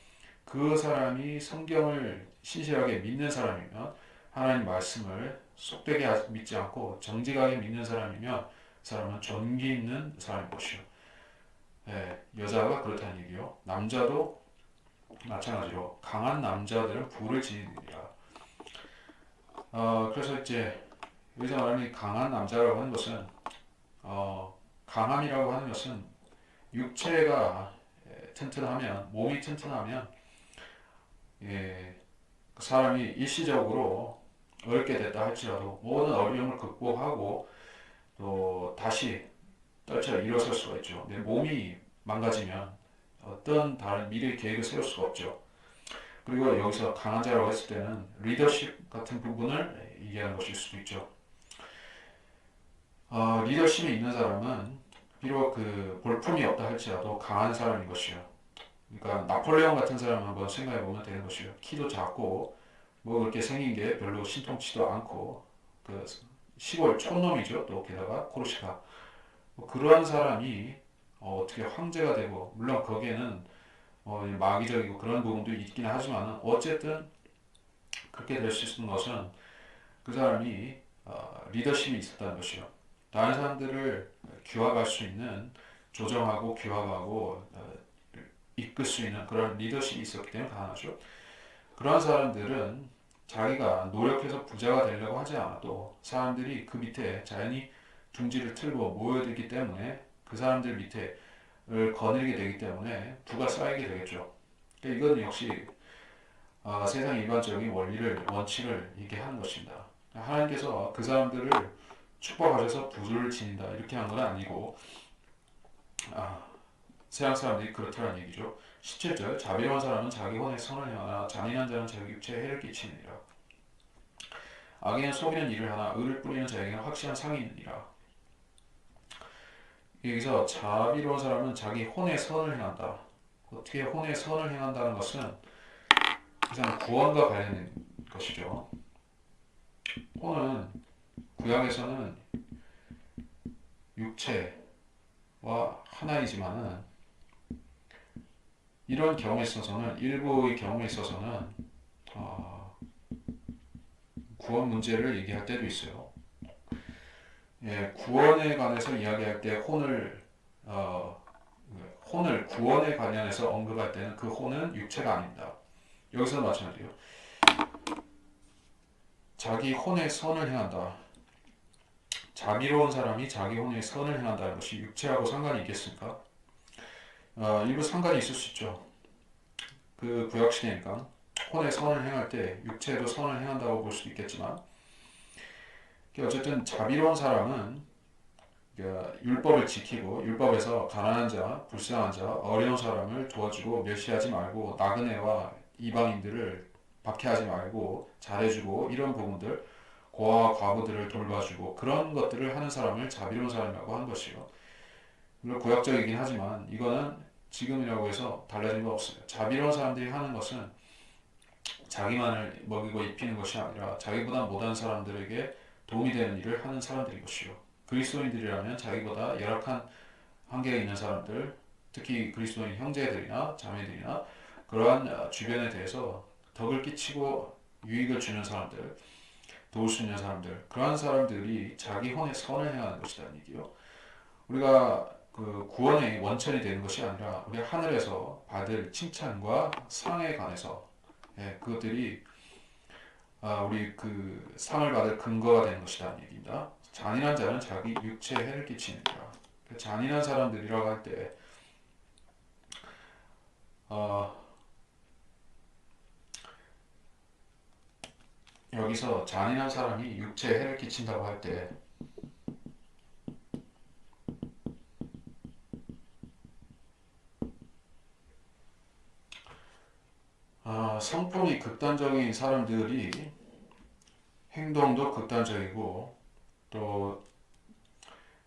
그 사람이 성경을 신실하게 믿는 사람이면 하나님 말씀을 속되게 믿지 않고 정직하게 믿는 사람이면 그 사람은 존귀 있는 사람인 것이요. 여자가 그렇다는 얘기요. 남자도 마찬가지로 강한 남자들은 부를 지니라. 그래서 이제 여기서 말하는 강한 남자라고 하는 것은 강함이라고 하는 것은 육체가 튼튼하면 몸이 튼튼하면 그 사람이 일시적으로 어렵게 됐다 할지라도 모든 어려움을 극복하고 또 다시 떨쳐 일어설 수가 있죠. 내 몸이 망가지면 어떤 다른 미래 계획을 세울 수가 없죠. 그리고 여기서 강한 자라고 했을 때는 리더십 같은 부분을 얘기하는 것일 수도 있죠. 리더십이 있는 사람은 비록 그 볼품이 없다 할지라도 강한 사람인 것이요. 그러니까 나폴레옹 같은 사람 한번 생각해 보면 되는 것이요. 키도 작고 뭐 그렇게 생긴 게 별로 신통치도 않고 그 시골 촌놈이죠. 또 게다가 코르시카 뭐 그러한 사람이 떻게 황제가 되고 물론 거기에는 마귀적이고 그런 부분도 있긴 하지만 어쨌든 그렇게 될 수 있는 것은 그 사람이 리더십이 있었다는 것이요. 다른 사람들을 규합할 수 있는 조정하고 규합하고 이끌 수 있는 그런 리더십이 있었기 때문에 가능하죠. 그런 사람들은 자기가 노력해서 부자가 되려고 하지 않아도 사람들이 그 밑에 자연히 둥지를 틀고 모여들기 때문에 그 사람들 밑에를 거느리게 되기 때문에 부가 쌓이게 되겠죠. 그러니까 이건 역시 세상 일반적인 원칙을 얘기하는 것입니다. 하나님께서 그 사람들을 축복하셔서 부를 지닌다 이렇게 한 건 아니고 아, 세상 사람들이 그렇다는 얘기죠. 17절 자비로운 사람은 자기 혼의 선을 행하나 잔인한 자는 자기 육체에 해를 끼치느니라. 악인은 속이는 일을 하나 의를 뿌리는 자에게는 확실한 상이 있느니라. 여기서 자비로운 사람은 자기 혼의 선을 행한다. 어떻게 혼의 선을 행한다는 것은 이상 구원과 관련된 것이죠. 혼은 구약에서는 육체와 하나이지만은 이런 경우에 있어서는 일부의 경우에 있어서는 구원 문제를 얘기할 때도 있어요. 예, 구원에 관해서 이야기할 때 혼을 구원에 관련해서 언급할 때는 그 혼은 육체가 아닙니다. 여기서는 마찬가지예요. 자기 혼의 선을 행한다. 자비로운 사람이 자기 혼의 선을 행한다는 것이 육체하고 상관이 있겠습니까? 일부 상관이 있을 수 있죠. 그 구약시대니까 혼의 선을 행할 때 육체에도 선을 행한다고 볼 수도 있겠지만 어쨌든 자비로운 사람은 율법을 지키고 율법에서 가난한 자, 불쌍한 자, 어려운 사람을 도와주고 멸시하지 말고 나그네와 이방인들을 박해하지 말고 잘해주고 이런 부분들 고아와 과부들을 돌봐주고 그런 것들을 하는 사람을 자비로운 사람이라고 하는 것이요. 물론 구약적이긴 하지만 이거는 지금이라고 해서 달라진 거 없어요. 자비로운 사람들이 하는 것은 자기만을 먹이고 입히는 것이 아니라 자기보다 못한 사람들에게 도움이 되는 일을 하는 사람들인 것이요. 그리스도인들이라면 자기보다 열악한 한계에 있는 사람들, 특히 그리스도인 형제들이나 자매들이나 그러한 주변에 대해서 덕을 끼치고 유익을 주는 사람들, 도울 수 있는 사람들, 그러한 사람들이 자기 혼의 선을 행하는 것이라는 얘기요. 우리가 그 구원의 원천이 되는 것이 아니라 우리 하늘에서 받을 칭찬과 상에 관해서 그것들이 우리 그 상을 받을 근거가 되는 것이라는 얘기입니다. 잔인한 자는 자기 육체에 해를 끼치느니라. 잔인한 사람들이라고 할 때 여기서 잔인한 사람이 육체에 해를 끼친다고 할 때 성품이 극단적인 사람들이 행동도 극단적이고 또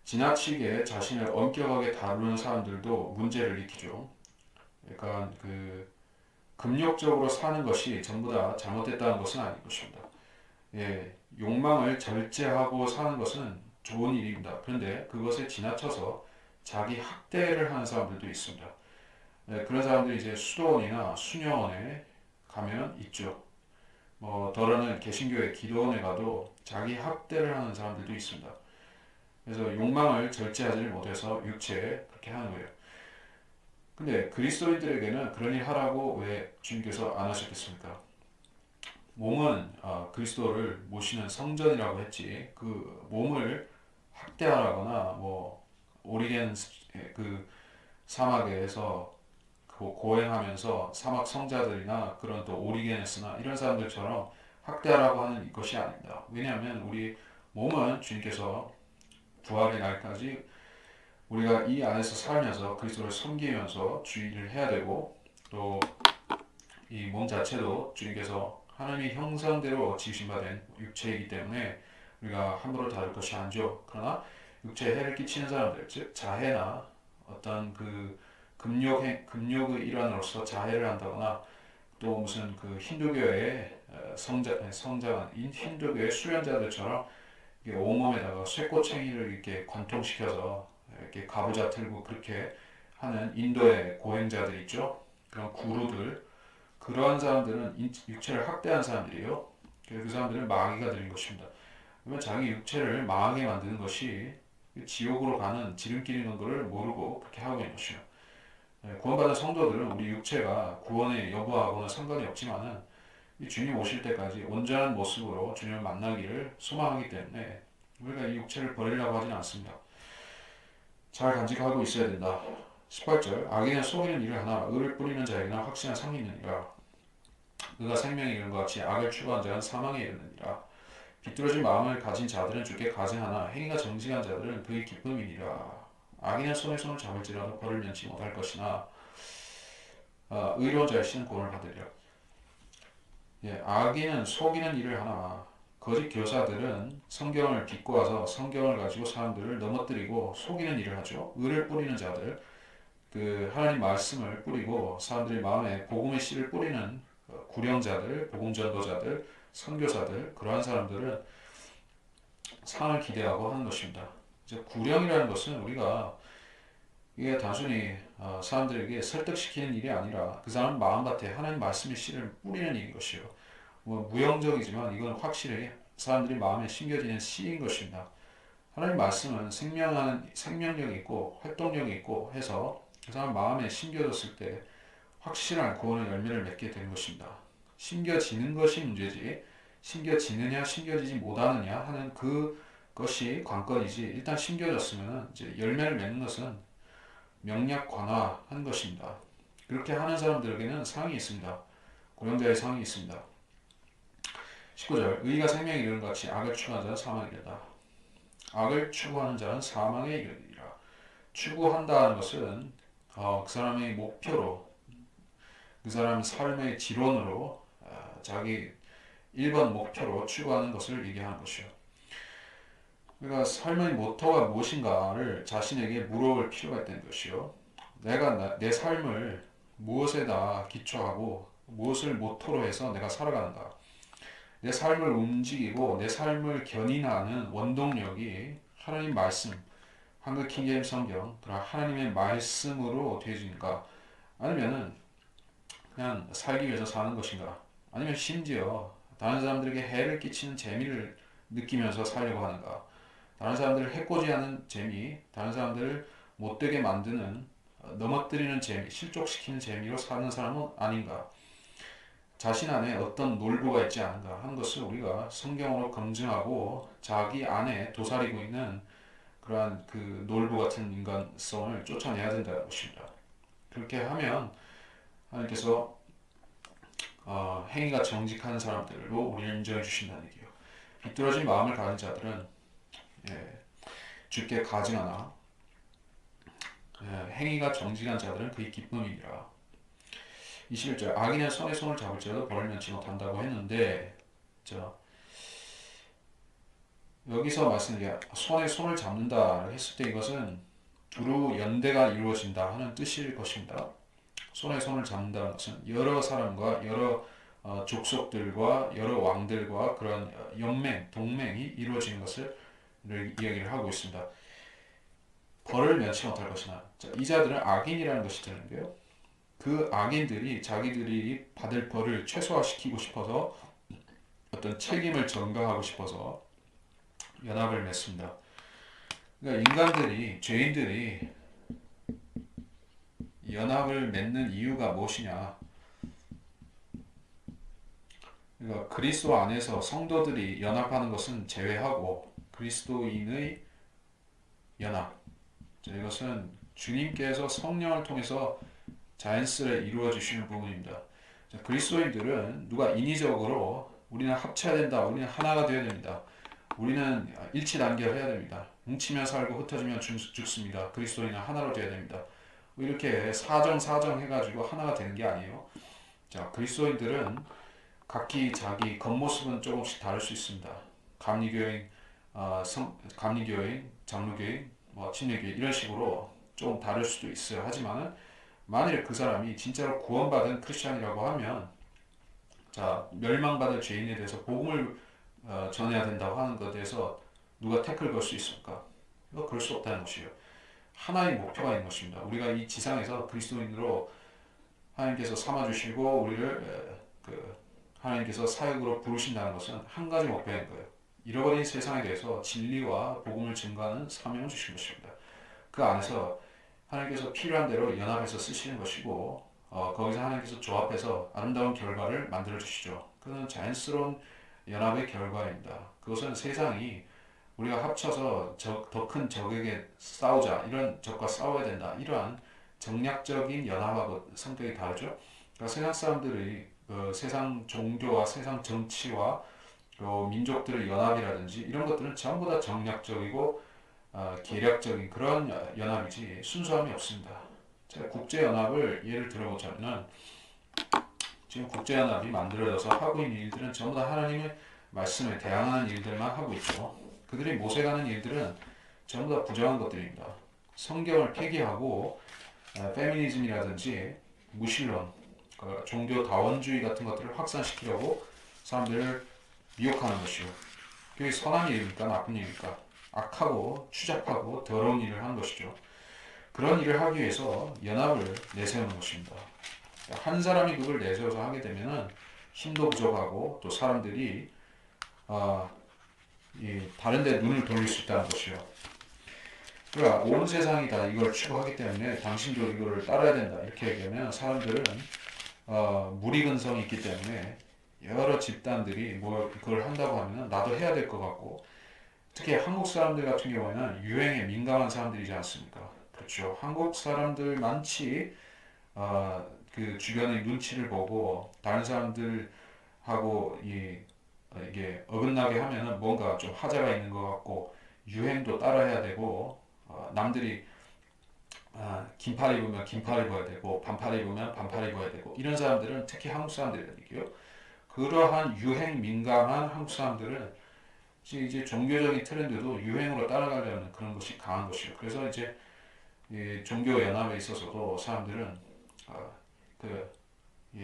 지나치게 자신을 엄격하게 다루는 사람들도 문제를 일으키죠. 그러니까 그 금욕적으로 사는 것이 전부 다 잘못됐다는 것은 아닌 것입니다. 예, 욕망을 절제하고 사는 것은 좋은 일입니다. 그런데 그것에 지나쳐서 자기 학대를 하는 사람들도 있습니다. 예, 그런 사람들이 이제 수도원이나 수녀원에 가면 있죠. 더러는 개신교의 기도원에 가도 자기 학대를 하는 사람들도 있습니다. 그래서 욕망을 절제하지 못해서 육체에 그렇게 하는 거예요. 근데 그리스도인들에게는 그런 일 하라고 왜 주님께서 안 하셨겠습니까? 몸은 그리스도를 모시는 성전이라고 했지 그 몸을 학대하거나 뭐 오리겐 그 사막에서 고행하면서 사막 성자들이나 그런 또 오리게네스나 이런 사람들처럼 학대하라고 하는 것이 아닙니다. 왜냐하면 우리 몸은 주님께서 부활의 날까지 우리가 이 안에서 살면서 그리스도를 섬기면서 주의를 해야 되고, 또 이 몸 자체도 주님께서 하나님의 형상대로 지으신 바 된 육체이기 때문에 우리가 함부로 다룰 것이 아니죠. 그러나 육체에 해를 끼치는 사람들, 즉 자해나 어떤 그 금욕의 일환으로서 자해를 한다거나, 또 무슨 그 힌두교의 성장 힌두교의 수련자들처럼 이게 온몸에다가 쇠꼬챙이를 이렇게 관통시켜서 이렇게 가부좌 틀고 그렇게 하는 인도의 고행자들 있죠. 그런 구루들, 그러한 사람들은 육체를 학대한 사람들이에요. 그 사람들은 마귀가 들인 것입니다. 그러면 자기 육체를 망하게 만드는 것이 지옥으로 가는 지름길인 것을 모르고 그렇게 하고 있는 것이에요. 구원받은 성도들은 우리 육체가 구원의 여부하고는 상관이 없지만은 이 주님 오실 때까지 온전한 모습으로 주님을 만나기를 소망하기 때문에 우리가 이 육체를 버리려고 하지는 않습니다. 잘 간직하고 있어야 된다. 18절, 악인은 속이는 일을 하나 의를 뿌리는 자에게는 확신한 상이 있느니라. 그가 생명에 이르는 것 같이 악을 추구한 자는 사망에 이르느니라. 비뚤어진 마음을 가진 자들은 주께 가증하나 행위가 정직한 자들은 그의 기쁨이니라. 악인은 손에 손을 잡을지라도 벌을 면치 못할 것이나 의로운 자의 씨는 구원을 받으리라. 예, 악인은 속이는 일을 하나 거짓 교사들은 성경을 비꼬아서 성경을 가지고 사람들을 넘어뜨리고 속이는 일을 하죠. 의를 뿌리는 자들, 그 하나님 말씀을 뿌리고 사람들의 마음에 복음의 씨를 뿌리는 구령자들, 복음 전도자들, 선교사들, 그러한 사람들은 상을 기대하고 하는 것입니다. 이제 구령이라는 것은 우리가 이게 단순히 사람들에게 설득시키는 일이 아니라 그 사람 마음밭에 하나님 말씀의 씨를 뿌리는 일인 것이요. 뭐 무형적이지만 이건 확실히 사람들이 마음에 심겨지는 씨인 것입니다. 하나님 말씀은 생명력이 있고 활동력이 있고 해서 그 사람 마음에 심겨졌을 때 확실한 구원의 열매를 맺게 되는 것입니다. 심겨지는 것이 문제지 심겨지느냐 심겨지지 못하느냐 하는 그것이 관건이지, 일단 심겨졌으면 이제 열매를 맺는 것은 명약관화한 것입니다. 그렇게 하는 사람들에게는 상이 있습니다. 고령자의 상이 있습니다. 19절, 의가 생명에 이르는 같이 악을 추구하는 자는 사망에 이르다. 악을 추구하는 자는 사망에 이르리라. 추구한다는 것은 그 사람의 목표로, 그 사람 삶의 지론으로, 자기 1번 목표로 추구하는 것을 얘기하는 것이요. 그러니까 삶의 모토가 무엇인가를 자신에게 물어볼 필요가 있다는 것이요. 내가 내 삶을 무엇에다 기초하고 무엇을 모토로 해서 내가 살아가는가. 내 삶을 움직이고 내 삶을 견인하는 원동력이 하나님 말씀, 한글 킹제임스 성경, 그런 하나님의 말씀으로 되어지는가, 아니면은 그냥 살기 위해서 사는 것인가, 아니면 심지어 다른 사람들에게 해를 끼치는 재미를 느끼면서 살려고 하는가, 다른 사람들을 해코지하는 재미, 다른 사람들을 못되게 만드는 넘어뜨리는 재미, 실족시키는 재미로 사는 사람은 아닌가, 자신 안에 어떤 놀부가 있지 않은가 하는 것을 우리가 성경으로 검증하고 자기 안에 도사리고 있는 그러한 그 놀부 같은 인간성을 쫓아내야 된다는 것입니다. 그렇게 하면 하나님께서 행위가 정직한 사람들로 우리를 인정해 주신다는 얘기예요. 비뚤어진 마음을 가진 자들은 주께 가증하나 행위가 정직한 자들은 그의 기쁨이니라. 21절, 악인은 손에 손을 잡을지라도 벌을 면치 못한다고 했는데, 여기서 말씀드린 손에 손을 잡는다 했을 때 이것은 두루 연대가 이루어진다 하는 뜻일 것입니다. 손에 손을 잡는다는 것은 여러 사람과 여러 족속들과 여러 왕들과 그런 연맹, 동맹이 이루어지는 것을 이야기를 하고 있습니다. 벌을 면치 못할 것이나, 이 자들은 악인이라는 것이 되는데요. 그 악인들이 자기들이 받을 벌을 최소화시키고 싶어서 어떤 책임을 전가하고 싶어서 연합을 맺습니다. 그러니까 인간들이, 죄인들이 연합을 맺는 이유가 무엇이냐? 그러니까 그리스도 안에서 성도들이 연합하는 것은 제외하고 그리스도인의 연합, 이것은 주님께서 성령을 통해서 자연스레 이루어 주시는 부분입니다. 그리스도인들은 누가 인위적으로 우리는 합쳐야 된다, 우리는 하나가 되어야 됩니다, 우리는 일치단결해야 됩니다. 뭉치면 살고 흩어지면 죽습니다. 그리스도인은 하나로 되어야 됩니다. 뭐 이렇게 사정 해가지고 하나가 되는 게 아니에요. 자, 그리스도인들은 각기 자기 겉모습은 조금씩 다를 수 있습니다. 감리교인, 감리교인, 장로교인, 뭐 침례교인 이런 식으로 좀 다를 수도 있어요. 하지만은 만일 그 사람이 진짜로 구원받은 크리스천이라고 하면, 자, 멸망받을 죄인에 대해서 복음을 전해야 된다고 하는 것에 대해서 누가 태클 걸 수 있습니까? 이거 그럴 수 없다는 것이에요. 하나의 목표가 있는 것입니다. 우리가 이 지상에서 그리스도인으로 하나님께서 삼아주시고 우리를 하나님께서 사역으로 부르신다는 것은 한 가지 목표인 거예요. 잃어버린 세상에 대해서 진리와 복음을 증거하는 사명을 주신 것입니다. 그 안에서 하나님께서 필요한 대로 연합해서 쓰시는 것이고, 거기서 하나님께서 조합해서 아름다운 결과를 만들어 주시죠. 그는 자연스러운 연합의 결과입니다. 그것은 세상이 우리가 합쳐서 더 큰 적에게 싸우자, 이런 적과 싸워야 된다, 이러한 정략적인 연합하고 성격이 다르죠. 그러니까 세상 사람들이 세상 종교와 세상 정치와 민족들의 연합이라든지 이런 것들은 전부 다 정략적이고 계략적인 그런 연합이지 순수함이 없습니다. 제가 국제연합을 예를 들어보자면, 지금 국제연합이 만들어져서 하고 있는 일들은 전부 다 하나님의 말씀에 대항하는 일들만 하고 있죠. 그들이 모색하는 일들은 전부 다 부정한 것들입니다. 성경을 폐기하고 페미니즘이라든지 무신론, 종교 다원주의 같은 것들을 확산시키려고 사람들을 미혹하는 것이요. 그게 선한 일입니까? 나쁜 일입니까? 악하고 추잡하고 더러운 일을 하는 것이죠. 그런 일을 하기 위해서 연합을 내세우는 것입니다. 한 사람이 그걸 내세워서 하게 되면 힘도 부족하고 또 사람들이 다른 데 눈을 돌릴 수 있다는 것이요. 그러니까 온 세상이 다 이걸 추구하기 때문에 당신도 이거를 따라야 된다, 이렇게 얘기하면 사람들은 무리근성이 있기 때문에 여러 집단들이 뭐 그걸 한다고 하면 나도 해야 될 것 같고, 특히 한국 사람들 같은 경우에는 유행에 민감한 사람들이지 않습니까? 그렇죠. 한국 사람들만치 그 주변의 눈치를 보고 다른 사람들하고 이게 어긋나게 하면은 뭔가 좀 하자가 있는 것 같고, 유행도 따라해야 되고, 남들이 긴팔 입으면 긴팔 입어야 되고 반팔 입으면 반팔 입어야 되고, 이런 사람들은 특히 한국 사람들이거든요. 그러한 유행 민감한 한국 사람들은 이제 종교적인 트렌드도 유행으로 따라가려는 그런 것이 강한 것이요. 그래서 이제 이 종교 연합에 있어서도 사람들은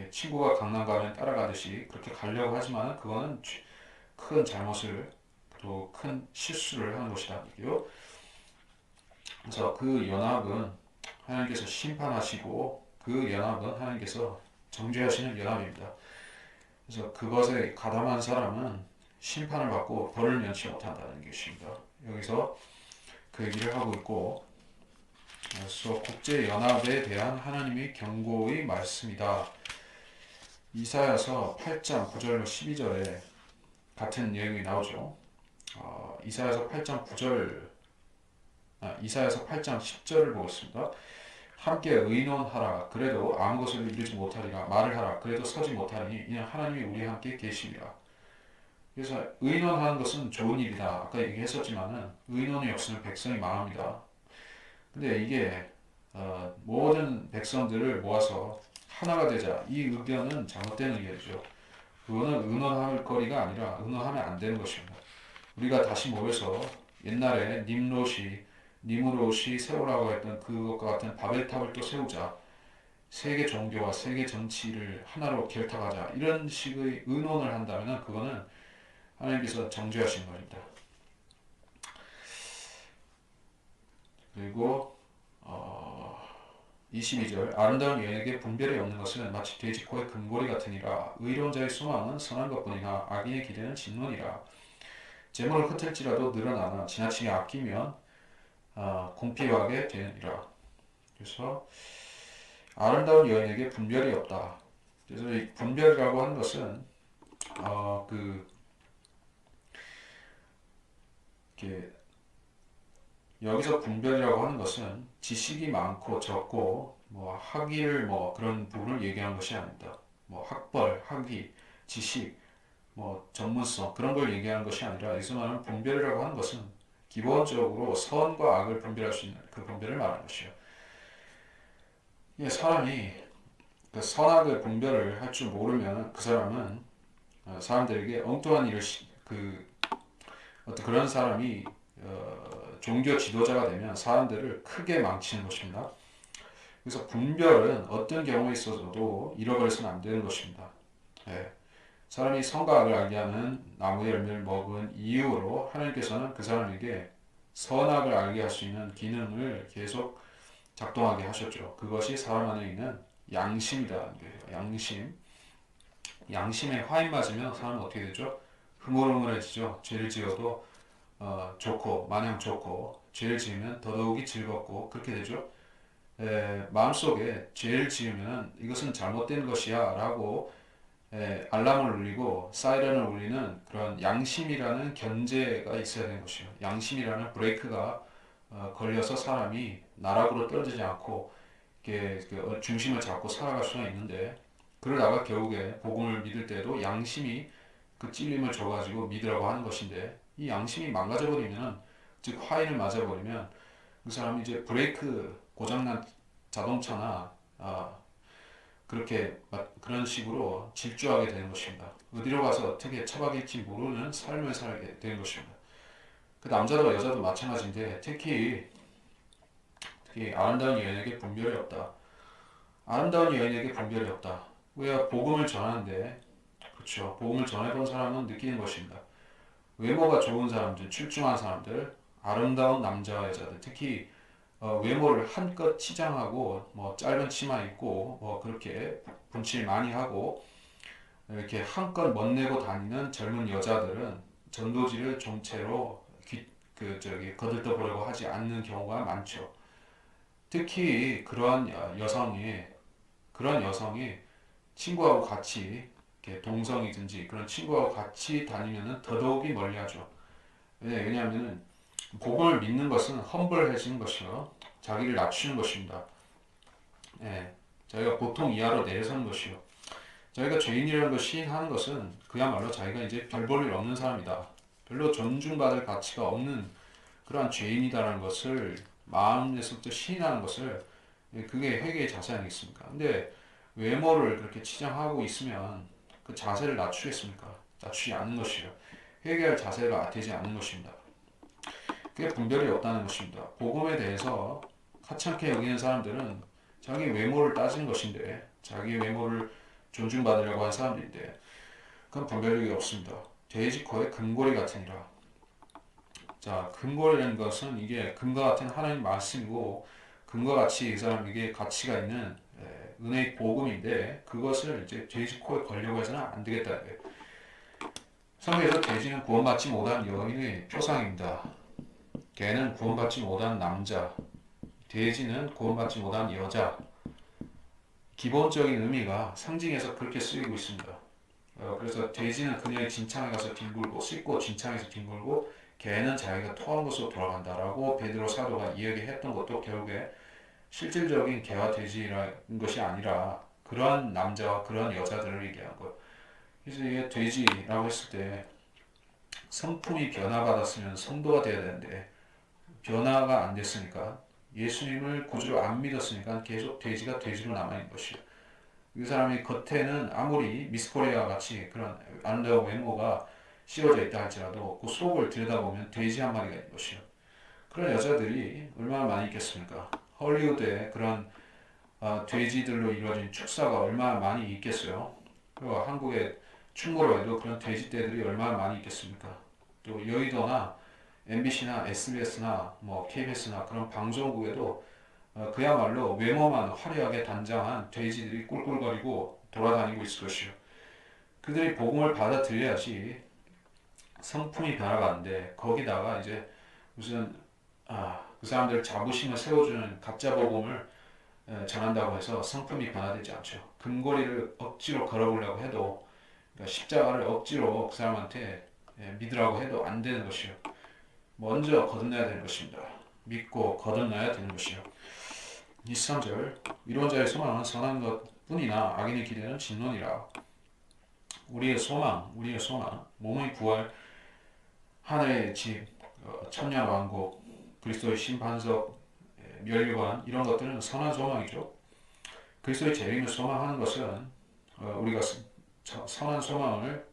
친구가 강남 가면 따라가듯이 그렇게 가려고 하지만 그거는 큰 잘못을, 또 큰 실수를 하는 것이다, 이게요. 그래서 그 연합은 하나님께서 심판하시고 그 연합은 하나님께서 정죄하시는 연합입니다. 그래서 그것에 가담한 사람은 심판을 받고 벌을 면치 못한다는 것입니다. 여기서 그 얘기를 하고 있고, 그래서 국제연합에 대한 하나님의 경고의 말씀이다. 이사야서 8장 9절로 12절에 같은 내용이 나오죠. 이사야서 8장 9절, 이사야서 8장 10절을 보겠습니다. 함께 의논하라. 그래도 아무 것을 이루지 못하리라. 말을 하라. 그래도 서지 못하리니 이는 하나님이 우리와 함께 계심이라. 그래서 의논하는 것은 좋은 일이다. 아까 얘기했었지만은 의논이 없으면 백성이 망합니다. 근데 이게 모든 백성들을 모아서 하나가 되자, 이 의견은 잘못된 의견이죠. 그거는 의논할 거리가 아니라 의논하면 안 되는 것입니다. 우리가 다시 모여서 옛날에 니무롯이 세우라고 했던 그것과 같은 바벨탑을 또 세우자, 세계 종교와 세계 정치를 하나로 결탁하자, 이런 식의 의논을 한다면 그거는 하나님께서 정죄하신 겁니다. 그리고 22절, 아름다운 여인에게 분별이 없는 것은 마치 돼지 코의 금고리 같으니라. 의로운 자의 소망은 선한 것뿐이나 악인의 기대는 진노니라. 재물을 흩을지라도 늘어나나 지나치게 아끼면 공피하게 되느니라. 그래서 아름다운 여인에게 분별이 없다. 그래서 이 분별이라고 하는 것은 이렇게 여기서 분별이라고 하는 것은 지식이 많고 적고 뭐 학위를 뭐 그런 부분을 얘기하는 것이 아닙니다. 뭐 학벌, 학위, 지식, 뭐 전문성 그런 걸 얘기하는 것이 아니라 여기서 말하는 분별이라고 하는 것은 기본적으로 선과 악을 분별할 수 있는 그 분별을 말하는 것이요. 예, 사람이 그 선악을 분별을 할 줄 모르면 그 사람은 사람들에게 엉뚱한 일을 그 어떤 그런 사람이 종교 지도자가 되면 사람들을 크게 망치는 것입니다. 그래서 분별은 어떤 경우에 있어서도 잃어버려서는 안 되는 것입니다. 예. 사람이 선과 악을 알게 하는 나무의 열매를 먹은 이유로 하나님께서는 그 사람에게 선악을 알게 할 수 있는 기능을 계속 작동하게 하셨죠. 그것이 사람 안에 있는 양심이라는 거예요. 양심. 양심에 화인 맞으면 사람은 어떻게 되죠? 흐물흐물해지죠. 죄를 지어도 좋고 마냥 좋고 죄를 지으면 더더욱이 즐겁고 그렇게 되죠. 마음속에 죄를 지으면 이것은 잘못된 것이야 라고 알람을 울리고 사이렌을 울리는 그런 양심이라는 견제가 있어야 되는 것이에요. 양심이라는 브레이크가 걸려서 사람이 나락으로 떨어지지 않고 이렇게 그 중심을 잡고 살아갈 수가 있는데 그러다가 결국에 복음을 믿을 때도 양심이 그 찔림을 줘가지고 믿으라고 하는 것인데 이 양심이 망가져버리면 즉 화인을 맞아버리면 그 사람이 이제 브레이크 고장난 자동차나 그렇게 그런 식으로 질주하게 되는 것입니다. 어디로 가서 어떻게 처박일지 모르는 삶을 살게 되는 것입니다. 그 남자도 여자도 마찬가지인데 특히 아름다운 여인에게 분별이 없다. 아름다운 여인에게 분별이 없다. 우리가 복음을 전하는데 그렇죠. 복음을 전해본 사람은 느끼는 것입니다. 외모가 좋은 사람들, 출중한 사람들, 아름다운 남자와 여자들, 특히 외모를 한껏 치장하고 뭐 짧은 치마 입고 뭐 그렇게 분칠 많이 하고 이렇게 한껏 멋내고 다니는 젊은 여자들은 전도지를 정체로 거들떠 보려고 하지 않는 경우가 많죠. 특히 그런 여성이 친구하고 같이 이렇게 동성이든지 그런 친구하고 같이 다니면은 더더욱이 멀리하죠. 왜냐하면은 복음을 믿는 것은 험벌해지는 것이요, 자기를 낮추는 것입니다. 예, 자기가 보통 이하로 내려서는 것이요. 자기가 죄인이라는 걸 시인하는 것은 그야말로 자기가 이제 별 볼 일 없는 사람이다. 별로 존중받을 가치가 없는 그러한 죄인이다라는 것을 마음에서부터 시인하는 것을 그게 회개의 자세 아니겠습니까? 근데 외모를 그렇게 치장하고 있으면 그 자세를 낮추겠습니까? 낮추지 않는 것이요. 회개할 자세가 되지 않는 것입니다. 그게 분별이 없다는 것입니다. 복음에 대해서 하찮게 여기는 사람들은 자기 외모를 따지는 것인데 자기 외모를 존중받으려고 하는 사람들인데 그건 분별력이 없습니다. 돼지 코에 금고리 같으니라. 자, 금고리라는 것은 이게 금과 같은 하나님 말씀이고 금과 같이 이 사람에게 가치가 있는 은혜의 복음인데 그것을 이제 돼지 코에 걸려고 해서는 안 되겠다. 성경에서 돼지는 구원받지 못한 여인의 표상입니다. 개는 구원받지 못한 남자, 돼지는 구원받지 못한 여자. 기본적인 의미가 상징에서 그렇게 쓰이고 있습니다. 그래서 돼지는 그녀의 진창에 가서 뒹굴고 씻고 진창에서 뒹굴고 개는 자기가 토한 곳으로 돌아간다라고 베드로 사도가 이야기했던 것도 결국에 실질적인 개와 돼지라는 것이 아니라 그러한 남자와 그러한 여자들을 얘기한 것. 그래서 이게 돼지라고 했을 때 성품이 변화받았으면 성도가 돼야 되는데 변화가 안 됐으니까 예수님을 구주로 안 믿었으니까 계속 돼지가 돼지로 남아있는 것이요. 이 사람이 겉에는 아무리 미스코리아 같이 그런 아름다운 외모가 씌워져 있다 할지라도 그 속을 들여다보면 돼지 한 마리가 있는 것이요. 그런 여자들이 얼마나 많이 있겠습니까? 헐리우드에 그런 돼지들로 이루어진 축사가 얼마나 많이 있겠어요. 그리고 한국의 충무로에도 그런 돼지떼들이 얼마나 많이 있겠습니까? 또 여의도나 MBC나 SBS나 뭐 KBS나 그런 방송국에도 그야말로 외모만 화려하게 단장한 돼지들이 꿀꿀거리고 돌아다니고 있을 것이요. 그들이 복음을 받아들여야지 성품이 변화가는데 거기다가 이제 무슨 그 사람들 자부심을 세워주는 가짜 복음을 전한다고 해서 성품이 변화되지 않죠. 금고리를 억지로 걸어보려고 해도 그러니까 십자가를 억지로 그 사람한테 믿으라고 해도 안 되는 것이요. 먼저 거듭나야 되는 것입니다. 믿고 거듭나야 되는 것이요. 23절 위로자의 소망은 선한 것뿐이나 악인의 기대는 진노니라. 우리의 소망, 몸의 부활, 하늘의 집, 천년 왕국, 그리스도의 심판석, 멸류관 이런 것들은 선한 소망이죠. 그리스도의 재림을 소망하는 것은 우리가 선한 소망을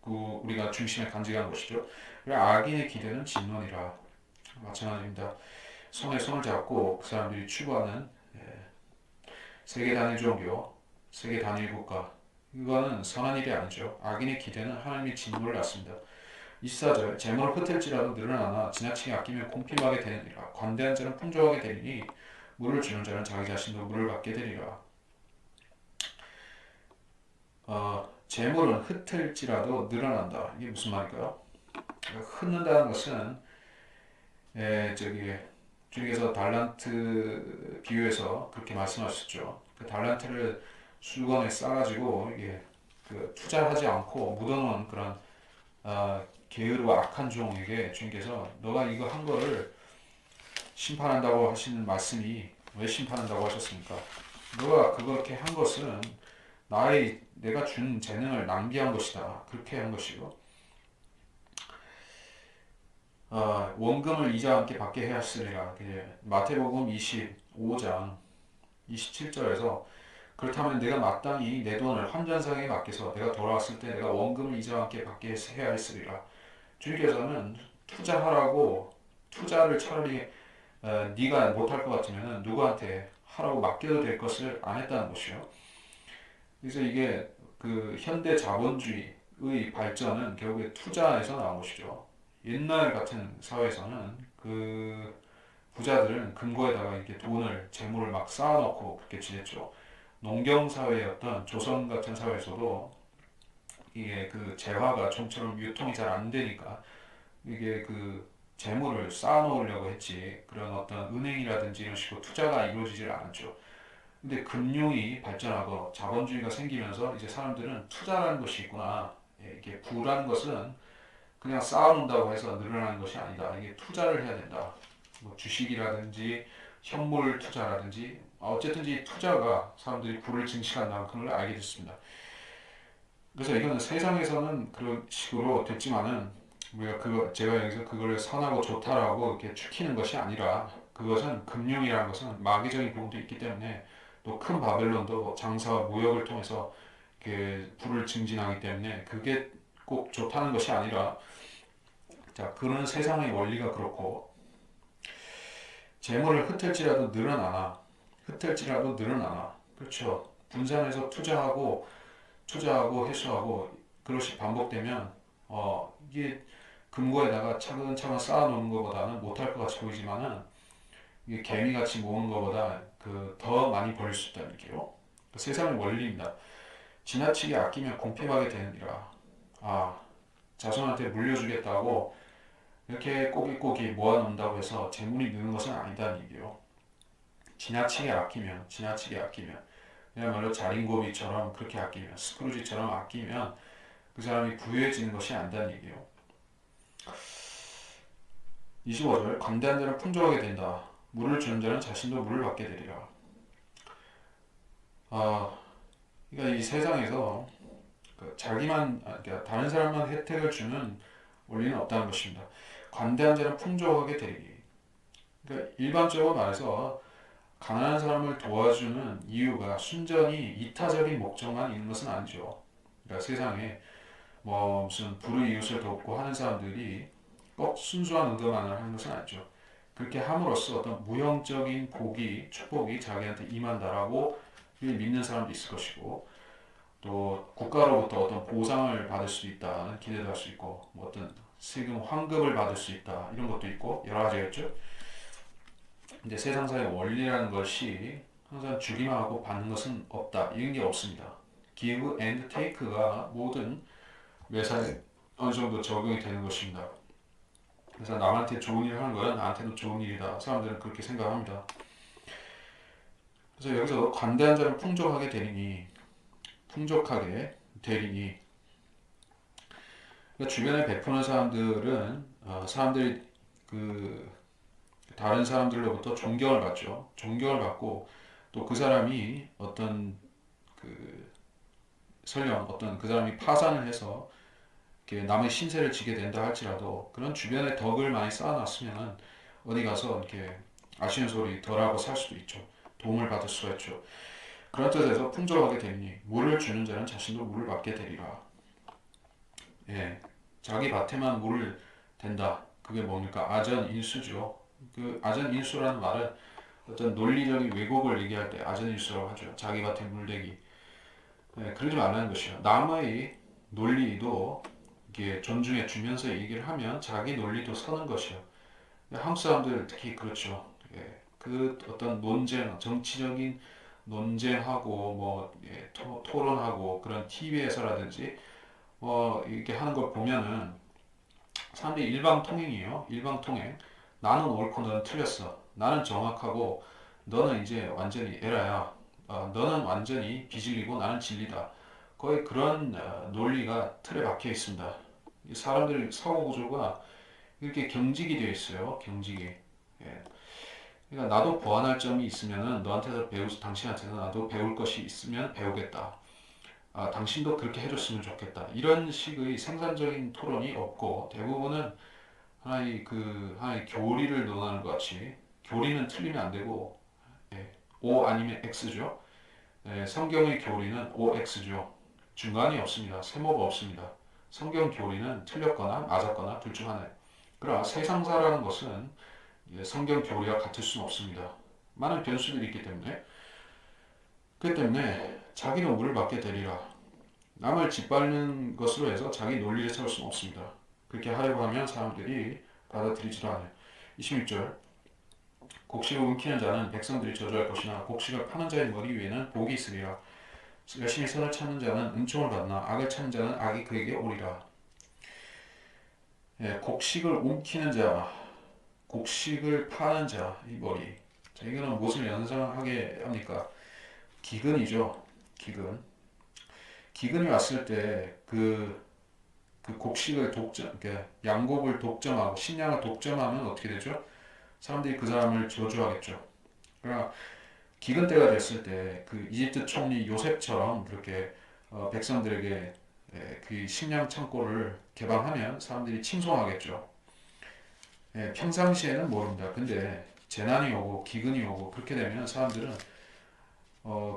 우리가 중심에 간직하는 것이죠. 악인의 기대는 진노니라. 마찬가지입니다. 손에 손을 잡고 그 사람들이 추구하는 세계 단일 종교, 세계 단일 국가, 이거는 선한 일이 아니죠. 악인의 기대는 하나님의 진노를 낳습니다. 24절 재물을 흩을지라도 늘어나나 지나치게 아끼면 공핍하게 되느니라. 관대한 자는 풍족하게 되리니 물을 주는 자는 자기 자신도 물을 받게 되리라. 재물은 흩을지라도 늘어난다. 이게 무슨 말일까요? 흩는다는 것은 주님께서 달란트 비유에서 그렇게 말씀하셨죠. 그 달란트를 수건에 싸가지고 이게 투자하지 않고 묻어놓은 그런 게으르고 악한 종에게 주님께서 너가 이거 한 거를 심판한다고 하시는 말씀이 왜 심판한다고 하셨습니까? 너가 그렇게 한 것은 내가 준 재능을 낭비한 것이다. 그렇게 한 것이고 원금을 이자와 함께 받게 하였으리라. 마태복음 25장 27절에서 그렇다면 내가 마땅히 내 돈을 환전상에 맡겨서 내가 돌아왔을 때 내가 원금을 이자와 함께 받게 해야 했으리라. 주님께서는 투자를 차라리 네가 못할 것 같으면 누구한테 하라고 맡겨도 될 것을 안 했다는 것이요. 그래서 이게 그 현대 자본주의의 발전은 결국에 투자에서 나온 것이죠. 옛날 같은 사회에서는 그 부자들은 금고에다가 이렇게 재물을 막 쌓아놓고 그렇게 지냈죠. 농경 사회였던 조선 같은 사회에서도 이게 그 재화가 좀처럼 유통이 잘 안 되니까 이게 그 재물을 쌓아놓으려고 했지 그런 어떤 은행이라든지 이런 식으로 투자가 이루어지질 않았죠. 근데 금융이 발전하고 자본주의가 생기면서 이제 사람들은 투자라는 것이 있구나. 이게 부라는 것은 그냥 쌓아놓는다고 해서 늘어나는 것이 아니다. 이게 투자를 해야 된다. 뭐 주식이라든지 현물 투자라든지 어쨌든지 투자가 사람들이 부를 증식한다는 그걸 알게 됐습니다. 그래서 이거는 세상에서는 그런 식으로 됐지만은 제가 여기서 그걸 선하고 좋다라고 이렇게 추키는 것이 아니라 그것은 금융이라는 것은 마귀적인 부분도 있기 때문에 또 큰 바벨론도 장사와 무역을 통해서 부를 증진하기 때문에 그게 꼭 좋다는 것이 아니라 그런 세상의 원리가 그렇고 재물을 흩을지라도 늘어나나 그렇죠. 분산해서 투자하고 회수하고 그것이 반복되면 이게 금고에다가 차근차근 쌓아놓는 것보다는 못할 것 같이 보이지만은 이게 개미같이 모으는 것보다 더 많이 벌릴 수 있다는 얘기요. 세상의 원리입니다. 지나치게 아끼면 공평하게 되느니라. 자손한테 물려주겠다고 이렇게 꼬깃꼬깃 모아놓는다고 해서 재물이 느는 것은 아니다는 얘기요. 지나치게 아끼면 그야말로 자린고비처럼 그렇게 아끼면 스크루지처럼 아끼면 그 사람이 부유해지는 것이 아니다는 얘기요. 25절 관대한 자는 풍족하게 된다. 물을 주는 자는 자신도 물을 받게 되리라. 그러니까 이 세상에서 그러니까 다른 사람만 혜택을 주는 원리는 없다는 것입니다. 관대한 자는 풍족하게 되리니. 그러니까 일반적으로 말해서 가난한 사람을 도와주는 이유가 순전히 이타적인 목적만 있는 것은 아니죠. 그러니까 세상에 무슨 불의이웃을 돕고 하는 사람들이 꼭 순수한 의도만을 하는 것은 아니죠. 그렇게 함으로써 어떤 무형적인 축복이 자기한테 임한다라고 믿는 사람도 있을 것이고 또 국가로부터 어떤 보상을 받을 수 있다는 기대도 할 수 있고 어떤 세금 환급을 받을 수 있다 이런 것도 있고 여러 가지가 있죠. 근데 세상사의 원리라는 것이 항상 주기만 하고 받는 것은 없다. 이런 게 없습니다. give and take가 모든 매사에 어느 정도 적용이 되는 것입니다. 그래서 남한테 좋은 일을 하는 거야 나한테도 좋은 일이다. 사람들은 그렇게 생각합니다. 그래서 여기서 관대한 자는 풍족하게 되리니 그러니까 주변에 베푸는 사람들은 사람들이 다른 사람들로부터 존경을 받죠. 존경을 받고 또 그 사람이 어떤 설령 어떤 그 사람이 파산을 해서 이렇게 남의 신세를 지게 된다 할지라도 그런 주변에 덕을 많이 쌓아놨으면 어디 가서 이렇게 아쉬운 소리 덜하고 살 수도 있죠. 도움을 받을 수가 있죠. 그런 뜻에서 풍족하게 되니 물을 주는 자는 자신도 물을 받게 되리라. 예, 자기 밭에만 물을 댄다. 그게 뭡니까? 아전인수죠. 그 아전인수라는 말은 어떤 논리적인 왜곡을 얘기할 때 아전인수라고 하죠. 자기 밭에 물대기. 예, 그러지 말라는 것이요. 남의 논리도 이게 존중해 주면서 얘기를 하면 자기 논리도 서는 것이요. 한국 사람들 특히 그렇죠. 예, 그 어떤 논쟁, 정치적인 논쟁하고 뭐 토론하고 그런 TV에서라든지 뭐 이렇게 하는 걸 보면은 사람들이 일방통행이에요. 일방통행. 나는 옳고 너는 틀렸어. 나는 정확하고 너는 이제 완전히 에라야. 너는 완전히 비진리고 나는 진리다. 거의 그런 논리가 틀에 박혀 있습니다. 사람들 사고 구조가 이렇게 경직이 되어 있어요. 경직이. 예. 그러니까 나도 보완할 점이 있으면은 너한테서 당신한테서 나도 배울 것이 있으면 배우겠다. 당신도 그렇게 해줬으면 좋겠다. 이런 식의 생산적인 토론이 없고 대부분은 하나의 교리를 논하는 것 같이 교리는 틀리면 안 되고 예, O 아니면 X죠. 예, 성경의 교리는 OX죠. 중간이 없습니다. 세모가 없습니다. 성경 교리는 틀렸거나 맞았거나 둘 중 하나예요. 그러나 세상사라는 것은 성경 교리와 같을 수는 없습니다. 많은 변수들이 있기 때문에 그렇기 때문에 자기는 물을 받게 되리라. 남을 짓밟는 것으로 해서 자기 논리를 세울 수는 없습니다. 그렇게 하려고 하면 사람들이 받아들이지도 않아요. 26절 곡식을 움키는 자는 백성들이 저주할 것이나 곡식을 파는 자의 머리 위에는 복이 있으리라. 열심히 선을 찾는 자는 은총을 받나 악을 찾는 자는 악이 그에게 오리라. 예, 곡식을 움키는 자, 곡식을 파는 자, 이 머리. 자, 이거는 무엇을 연상하게 합니까? 기근이죠. 기근. 기근이 왔을 때 그 곡식을 그러니까 양곡을 독점하고 식량을 독점하면 어떻게 되죠? 사람들이 그 사람을 저주하겠죠. 그러나 기근 때가 됐을 때 그 이집트 총리 요셉처럼 그렇게 백성들에게 그 식량 창고를 개방하면 사람들이 칭송하겠죠. 평상시에는 모릅니다. 근데 재난이 오고 기근이 오고 그렇게 되면 사람들은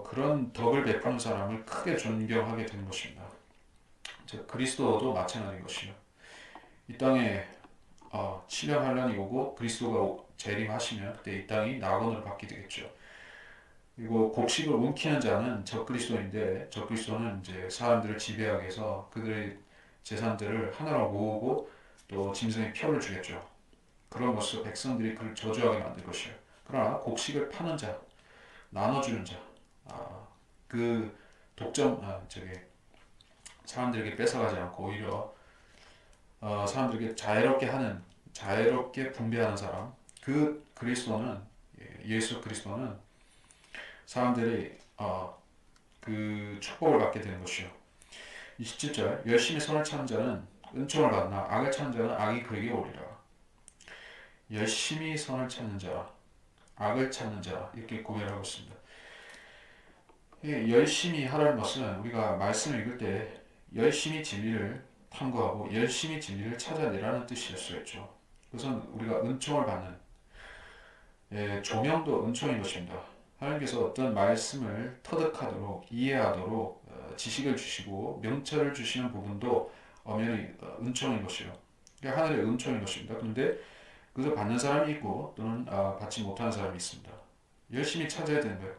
그런 덕을 베푸는 사람을 크게 존경하게 되는 것입니다. 즉 그리스도도 마찬가지인 것이요. 이 땅에 신령한란이 오고 그리스도가 재림하시면 그때 이 땅이 낙원으로 바뀌게 되겠죠. 그리고 곡식을 움키는 자는 적그리스도인데 적그리스도는 이제 사람들을 지배하기 위해서 그들의 재산들을 하나로 모으고 또 짐승의 표를 주겠죠. 그럼으로써 백성들이 그를 저주하게 만들 것이에요. 그러나 곡식을 파는 자, 나눠주는 자, 그 사람들에게 뺏어가지 않고 오히려 사람들에게 자유롭게 분배하는 사람, 그 그리스도는 예수 그리스도는 사람들이 그 축복을 받게 되는 것이요. 27절 열심히 선을 찾는 자는 은총을 받나 악을 찾는 자는 악이 그에게 오리라. 열심히 선을 찾는 자, 악을 찾는 자 이렇게 구별하고 있습니다. 열심히 하라는 것은 우리가 말씀을 읽을 때 열심히 진리를 탐구하고 열심히 진리를 찾아내라는 뜻일 수 있죠. 그것은 우리가 은총을 받는 조명도 은총인 것입니다. 하나님께서 어떤 말씀을 터득하도록 이해하도록 지식을 주시고 명철을 주시는 부분도 엄연히 은총인 것이요. 그러니까 하늘의 은총인 것입니다. 그런데 그것을 받는 사람이 있고 또는 받지 못하는 사람이 있습니다. 열심히 찾아야 되는 거예요.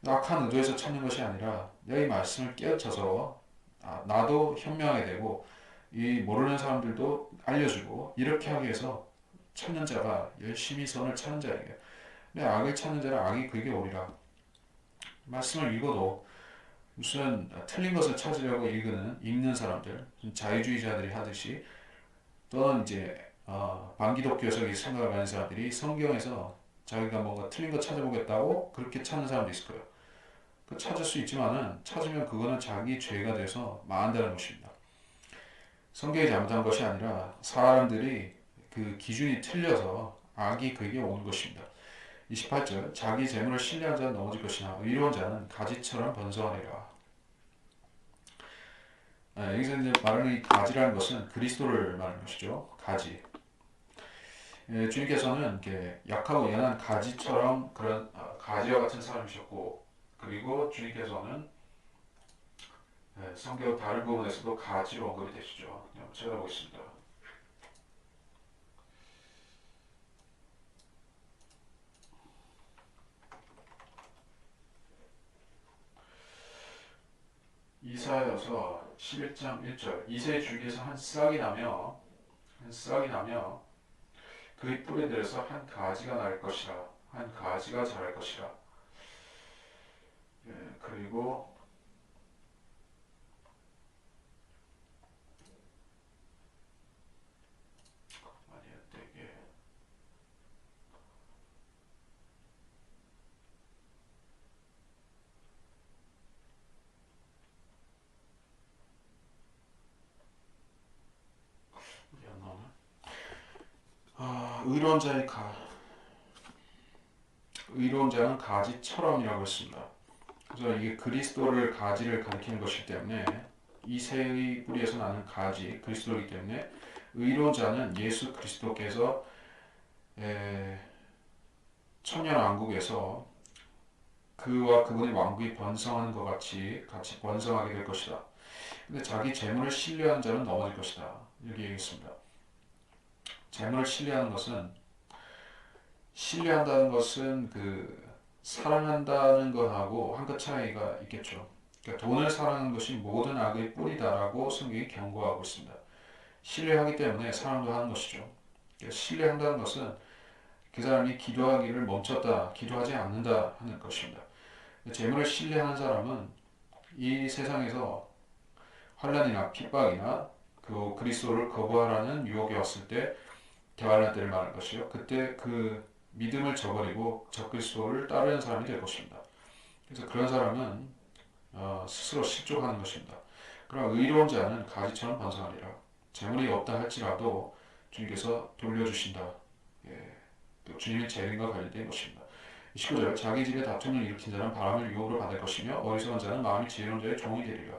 악한 의도에서 찾는 것이 아니라 이 말씀을 깨우쳐서 나도 현명하게 되고 이 모르는 사람들도 알려주고 이렇게 하기 위해서 찾는 자가 열심히 선을 찾는 자에게 근데 악을 찾는 자는 악이 그에게 오리라. 말씀을 읽어도 무슨 틀린 것을 찾으려고 읽는 사람들 자유주의자들이 하듯이 또는 이제 반기독교적인 생각을 가진 사람들이 성경에서 자기가 뭔가 틀린 거 찾아보겠다고 그렇게 찾는 사람도 있을 거예요. 그 찾을 수 있지만은 찾으면 그거는 자기 죄가 돼서 망한다는 것입니다. 성경이 잘못한 것이 아니라 사람들이 그 기준이 틀려서 악이 그에게 오는 것입니다. 28절 자기 재물을 신뢰한 자는 넘어질 것이나 의로운 자는 가지처럼 번성하리라. 여기서 이제 말하는 이 가지라는 것은 그리스도를 말하는 것이죠. 가지. 주님께서는 이렇게 약하고 연한 가지처럼 그런 가지와 같은 사람이셨고, 그리고 주님께서는 성경 다른 부분에서도 가지로 언급이 되시죠. 한번 찾아보겠습니다. 이사야서 11장 1절 이새 줄기에서 한 싹이 나며 그의 뿌리들에서 한 가지가 날 것이라 한 가지가 자랄 것이라. 그리고 아니야 되게 이게 안 나오나? 의로운 자의 의로운 자는 가지처럼이라고 했습니다. 그래서 이게 그리스도를 가지를 가리키는 것이기 때문에 이 새의 뿌리에서 나는 가지 그리스도이기 때문에 의로운 자는 예수 그리스도께서 천년 왕국에서 그와 그분의 왕국이 번성하는 것 같이 번성하게 될 것이다. 근데 자기 재물을 신뢰하는 자는 넘어질 것이다. 이렇게 얘기했습니다. 재물을 신뢰한다는 것은 사랑한다는 것하고 한끗 차이가 있겠죠. 그러니까 돈을 사랑하는 것이 모든 악의 뿌리다라고 성경이 경고하고 있습니다. 신뢰하기 때문에 사랑도 하는 것이죠. 그러니까 신뢰한다는 것은 그 사람이 기도하기를 멈췄다, 기도하지 않는다 하는 것입니다. 재물을 신뢰하는 사람은 이 세상에서 환난이나 핍박이나 그 그리스도를 거부하라는 유혹이 왔을 때 대환란 때를 말하는 것이요. 그때 그 믿음을 저버리고 적그리스도를 따르는 사람이 될 것입니다. 그래서 그런 사람은 스스로 실족하는 것입니다. 그러나 의로운 자는 가지처럼 번성하리라. 재물이 없다 할지라도 주님께서 돌려주신다. 예, 또 주님의 재림과 관련된 것입니다. 19절 자기 집에 다툼을 일으킨 자는 바람을 유혹으로 받을 것이며 어리석은 자는 마음이 지혜로운 자의 종이 되리라.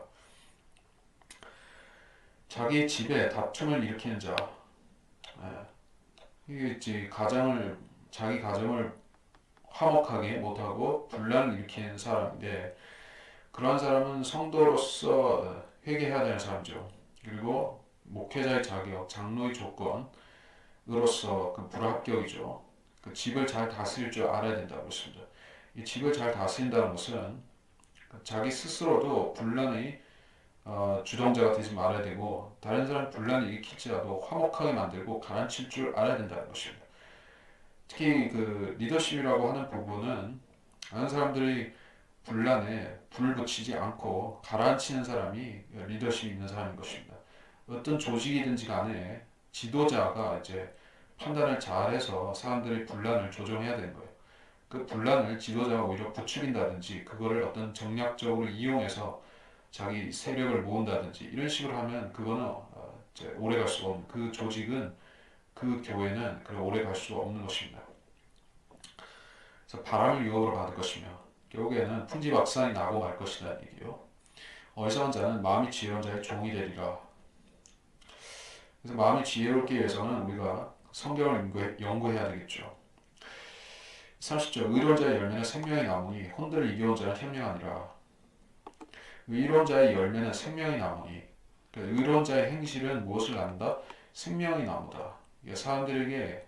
자기 집에 다툼을 일으키는 자, 이게 있지 자기 가정을 화목하게 못하고 분란을 일으키는 사람인데 그러한 사람은 성도로서 회개해야 되는 사람이죠. 그리고 목회자의 자격, 장로의 조건으로서 그 불합격이죠. 그 집을 잘 다스릴 줄 알아야 된다고 했습니다. 이 집을 잘 다스린다는 것은 자기 스스로도 분란의 주동자가 되지 말아야 되고 다른 사람 분란을 일으킬지라도 화목하게 만들고 가라앉힐 줄 알아야 된다는 것입니다. 특히 그 리더십이라고 하는 부분은 많은 사람들이 분란에 불을 붙이지 않고 가라앉히는 사람이 리더십이 있는 사람인 것입니다. 어떤 조직이든지 간에 지도자가 이제 판단을 잘해서 사람들의 분란을 조정해야 되는 거예요. 그 분란을 지도자가 오히려 부추긴다든지 그거를 어떤 정략적으로 이용해서 자기 세력을 모은다든지 이런 식으로 하면 그거는 이제 오래 갈 수가 없는 그 조직은 그 교회는 오래 갈 수가 없는 것입니다. 그래서 바람을 유혹으로 받을 것이며 결국에는 풍지박산이 나고 말 것이다 얘기요. 어리석은 자는 마음이 지혜로운 자의 종이 되리라. 그래서 마음이 지혜롭기 위해서는 우리가 성경을 연구해야 되겠죠. 30절 의로운 자의 열매는 생명의 나무니 혼들을 이겨온 자는 현명하니라. 의로운 자의 열매는 생명의 나무니 그러니까 의로운 자의 행실은 무엇을 낳는다? 생명의 나무다. 사람들에게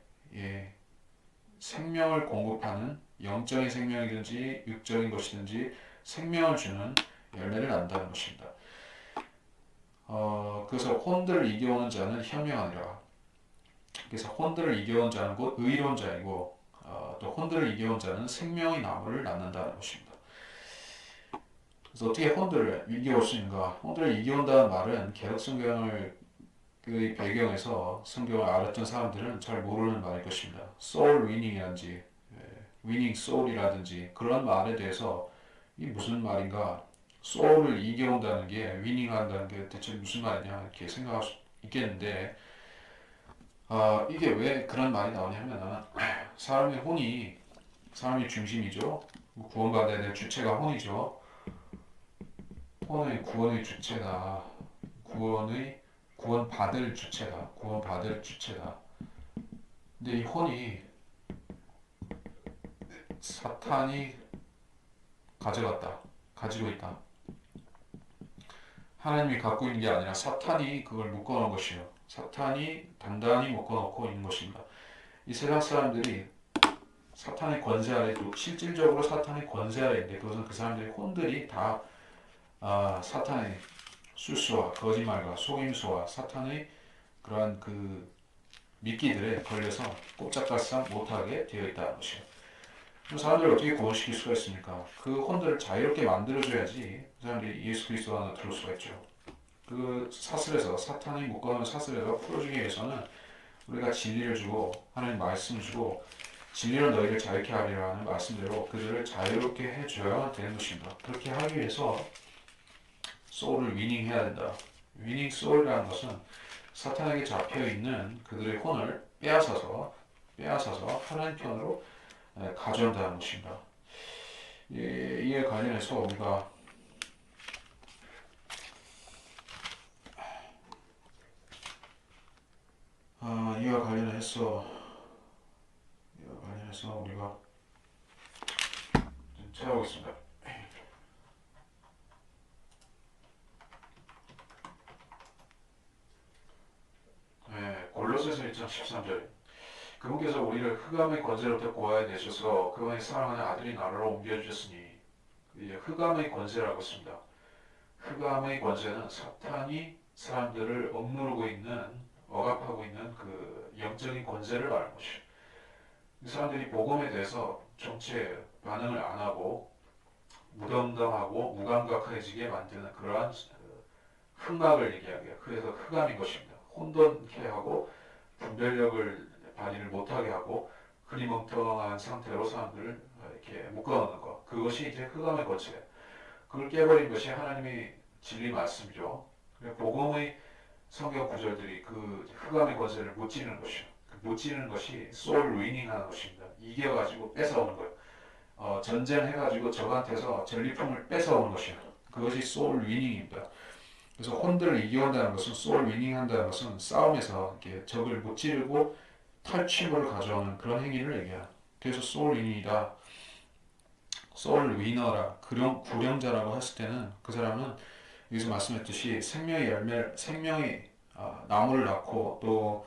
생명을 공급하는 영적인 생명이든지 육적인 것이든지 생명을 주는 열매를 낳는다는 것입니다. 그래서 혼들을 이겨오는 자는 현명하니라. 그래서 혼들을 이겨온 자는 곧 의로운 자이고 또 혼들을 이겨온 자는 생명의 나무를 낳는다는 것입니다. 그래서 어떻게 혼들을 이겨올 수 있는가? 혼들을 이겨온다는 말은 개혁성경을 그 배경에서 성경을 알았던 사람들은 잘 모르는 말일 것입니다. soul winning이라든지 winning soul이라든지 그런 말에 대해서 이게 무슨 말인가? soul을 이겨온다는 게 winning한다는 게 대체 무슨 말이냐 이렇게 생각할 수 있겠는데 이게 왜 그런 말이 나오냐면 사람이 중심이죠. 구원받아야 될 주체가 혼이죠. 혼의 구원의 주체다. 구원받을 주체다. 구원받을 주체다. 근데 이 혼이 사탄이 가지고 있다. 하나님이 갖고 있는 게 아니라 사탄이 그걸 묶어놓은 것이요. 사탄이 단단히 묶어놓고 있는 것입니다. 이 세상 사람들이 사탄의 권세 아래, 실질적으로 사탄의 권세 아래 있는데 그것은 그 사람들의 혼들이 다 사탄의 술수와 거짓말과 속임수와 사탄의 그러한 그 미끼들에 걸려서 꼼짝달싹 못하게 되어 있다는 것이에요. 사람들을 어떻게 구원시킬 수가 있습니까? 그 혼들을 자유롭게 만들어줘야지 그 사람들이 예수 그리스도 안에 들어올 수가 있죠. 그 사슬에서 사탄이 묶어놓은 사슬에서 풀어주기 위해서는 우리가 진리를 주고 하나님 말씀을 주고 진리로 너희를 자유케 하리라는 말씀대로 그들을 자유롭게 해줘야 되는 것입니다. 그렇게 하기 위해서 소울을 위닝해야 된다. 위닝 소울이라는 것은 사탄에게 잡혀있는 그들의 혼을 빼앗아서 하나님 편으로 가져온다는 것입니다. 이에 관련해서 우리가 이와 관련해서 우리가 찾아보겠습니다. 골로새서 1장 13절 그분께서 우리를 흑암의 권세로부터 구하여 내셔서 그분의 사랑하는 아들이 나라로 옮겨주셨으니 이제 흑암의 권세라고 씁니다. 흑암의 권세는 사탄이 사람들을 억누르고 있는 억압하고 있는 그 영적인 권세를 말하는 것이에요. 사람들이 복음에 대해서 정체 반응을 안 하고 무덤덤하고 무감각해지게 만드는 그러한 흑막을 얘기하게요. 그래서 흑암인 것입니다. 혼돈케 하고 분별력을 발휘를 못하게 하고 흐리멍텅한 상태로 사람들을 이렇게 묶어놓는 것. 그것이 이제 흑암의 권세예요. 그걸 깨버린 것이 하나님의 진리 말씀이죠. 복음의 성경 구절들이 그 흑암의 권세를 못 지는 것이요. 못 지는 것이 소울 위닝하는 것입니다. 이겨가지고 뺏어오는 거예요. 전쟁해가지고 적한테서 전리품을 뺏어오는 것이요. 그것이 소울 위닝입니다. 그래서 혼들을 이겨온다는 것은 소울 위닝한다는 것은 싸움에서 이렇게 적을 못 지르고 탈취물을 가져오는 그런 행위를 얘기해요. 그래서 소울 위닝이다. 소울 위너라 구령자라고 했을 때는 그 사람은 여기서 말씀했듯이 생명의 나무를 낳고 또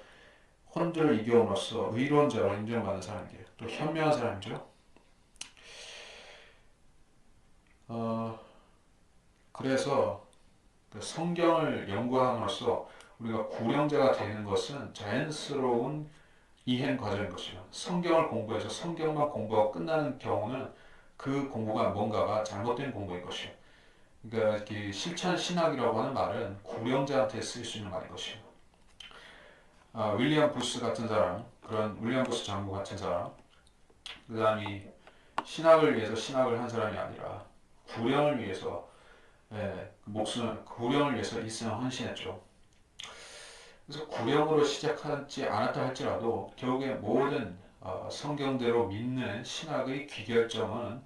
혼들을 이겨옴으로써 의로운 자로 인정받는 사람이에요. 또 현명한 사람이죠. 그래서 그 성경을 연구함으로써 우리가 구령자가 되는 것은 자연스러운 이행 과정인 것이요. 성경을 공부해서 성경만 공부하고 끝나는 경우는 그 공부가 뭔가가 잘못된 공부인 것이요. 그러니까 이렇게 실천 신학이라고 하는 말은 구령자한테 쓸 수 있는 말인 것이요. 윌리엄 부스 같은 사람, 그런 윌리엄 부스 장군 같은 사람, 그 사람이 신학을 위해서 신학을 한 사람이 아니라 구령을 위해서 구령을 위해서 일생을 헌신했죠. 그래서 구령으로 시작하지 않았다 할지라도 결국에 모든 성경대로 믿는 신학의 귀결점은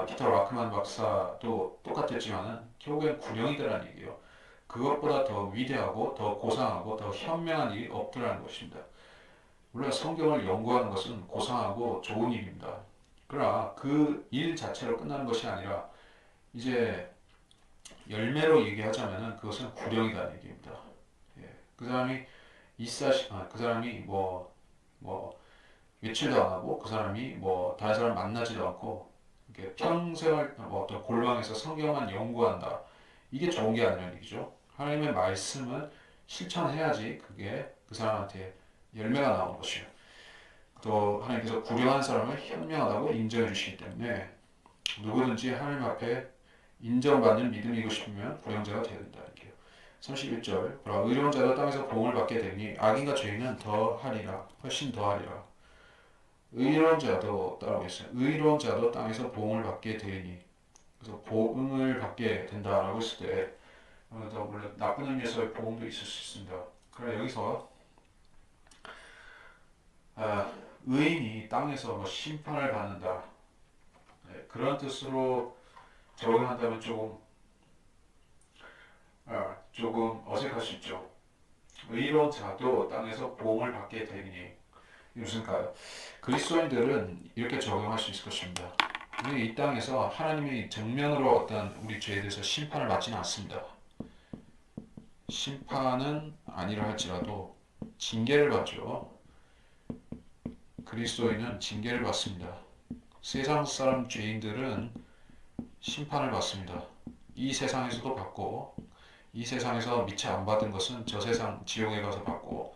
피터 라크만 박사도 똑같았지만은 결국엔 구령이더라는 얘기예요. 그것보다 더 위대하고 더 고상하고 더 현명한 일이 없더라는 것입니다. 물론 성경을 연구하는 것은 고상하고 좋은 일입니다. 그러나 그 일 자체로 끝나는 것이 아니라 이제 열매로 얘기하자면은 그것은 구령이라는 얘기입니다. 그 사람이 그 사람이 며칠도 안 하고 그 사람이 다른 사람 만나지도 않고 이렇게 평생을 어떤 골방에서 성경만 연구한다. 이게 좋은 게 아니라는 얘기죠. 하나님의 말씀은 실천해야지 그게 그 사람한테 열매가 나오는 것이에요. 또 하나님께서 구령한 사람을 현명하다고 인정해 주시기 때문에 누구든지 하나님 앞에 인정받는 믿음이고 싶으면 구령자가 되어야 된다. 이렇게요. 31절 의로운 자도 땅에서 복을 받게 되니 악인과 죄인은 더하리라. 훨씬 더하리라. 의로운 자도 따라오겠어요. 의로운 자도 땅에서 복을 받게 되니 그래서 복음을 받게 된다라고 했을 때 물론 나쁜 의미에서의 복음도 있을 수 있습니다. 그러나 여기서 의인이 땅에서 심판을 받는다. 그런 뜻으로 적용한다면 조금 조금 어색할 수 있죠. 의로운 자도 땅에서 보응을 받게 되니 무슨가요? 그리스도인들은 이렇게 적용할 수 있을 것입니다. 우리 이 땅에서 하나님이 정면으로 어떤 우리 죄에 대해서 심판을 받지는 않습니다. 심판은 아니라 할지라도 징계를 받죠. 그리스도인은 징계를 받습니다. 세상 사람 죄인들은 심판을 받습니다. 이 세상에서도 받고 이 세상에서 미처 안 받은 것은 저 세상 지옥에 가서 받고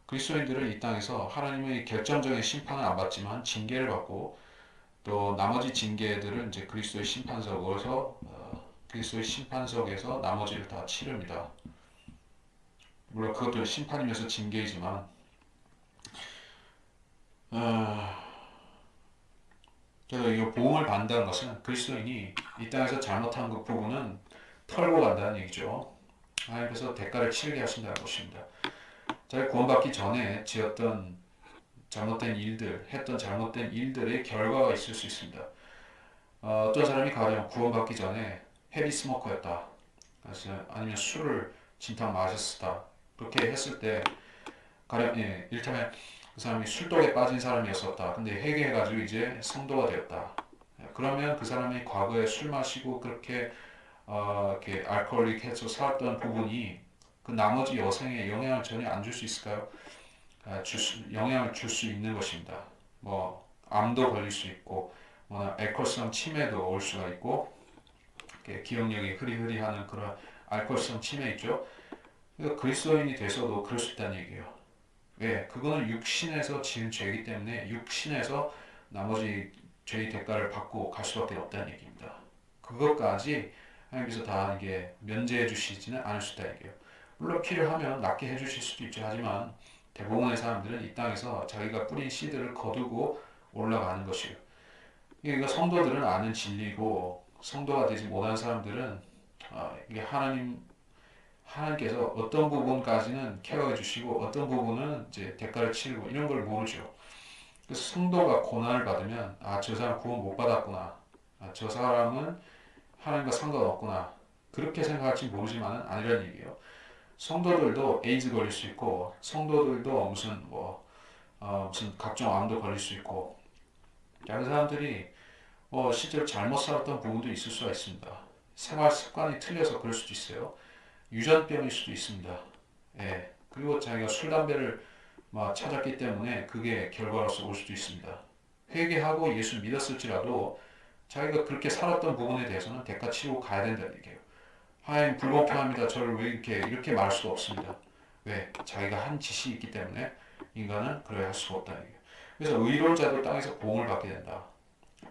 그리스도인들은 이 땅에서 하나님의 결정적인 심판을 안 받지만 징계를 받고 또 나머지 징계들은 이제 그리스도의 심판석에서 그리스도의 심판석에서 나머지를 다 치릅니다. 물론 그것도 심판이면서 징계이지만 그래서 이 보응을 받는다는 것은 그리스도인이 이 땅에서 잘못한 그 부분은 털고 간다는 얘기죠. 하나님께서 대가를 치르게 하신다는 것입니다. 자기 구원받기 전에 지었던 잘못된 일들, 했던 잘못된 일들의 결과가 있을 수 있습니다. 어떤 사람이 가령 구원받기 전에 헤비 스모커였다. 그래서 아니면 술을 진탕 마셨다. 그렇게 했을 때 가령 이를테면 그 사람이 술독에 빠진 사람이었었다. 근데 회개해가지고 이제 성도가 되었다. 그러면 그 사람이 과거에 술 마시고 그렇게 이렇게 알코올릭해서 살았던 부분이 그 나머지 여생에 영향을 전혀 안 줄 수 있을까요? 영향을 줄 수 있는 것입니다. 뭐 암도 걸릴 수 있고, 뭐 알코올성 치매도 올 수가 있고, 기억력이 흐리흐리하는 그런 알코올성 치매 있죠. 그러니까 그리스도인이 돼서도 그럴 수 있다는 얘기예요. 왜? 그거는 육신에서 지은 죄이기 때문에 육신에서 나머지 죄의 대가를 받고 갈 수밖에 없다는 얘기입니다. 그것까지 하나님께서 다 이게 면제해 주시지는 않을 수 있다는 얘기예요. 물론 필요하면 낫게 해주실 수도 있죠. 하지만 대부분의 사람들은 이 땅에서 자기가 뿌린 씨들을 거두고 올라가는 것이에요. 이게 성도들은 아는 진리고 성도가 되지 못한 사람들은 이게 하나님께서 어떤 부분까지는 케어해 주시고 어떤 부분은 이제 대가를 치르고 이런 걸 모르죠. 그래서 성도가 고난을 받으면 저 사람 구원 못 받았구나. 저 사람은 하나님과 상관없구나. 그렇게 생각할지 모르지만은 아니라는 얘기예요. 성도들도 에이즈 걸릴 수 있고 성도들도 무슨 각종 암도 걸릴 수 있고 다른 사람들이 실제로 잘못 살았던 부분도 있을 수가 있습니다. 생활 습관이 틀려서 그럴 수도 있어요. 유전병일 수도 있습니다. 예. 그리고 자기가 술, 담배를 막 찾았기 때문에 그게 결과로서 올 수도 있습니다. 회개하고 예수 믿었을지라도 자기가 그렇게 살았던 부분에 대해서는 대가 치고 가야 된다는 얘기예요. 하나님 불공평합니다. 저를 왜 이렇게 말할 수도 없습니다. 왜? 자기가 한 짓이 있기 때문에 인간은 그래야 할 수가 없다는 얘기예요. 그래서 의로운 자도 땅에서 보응을 받게 된다.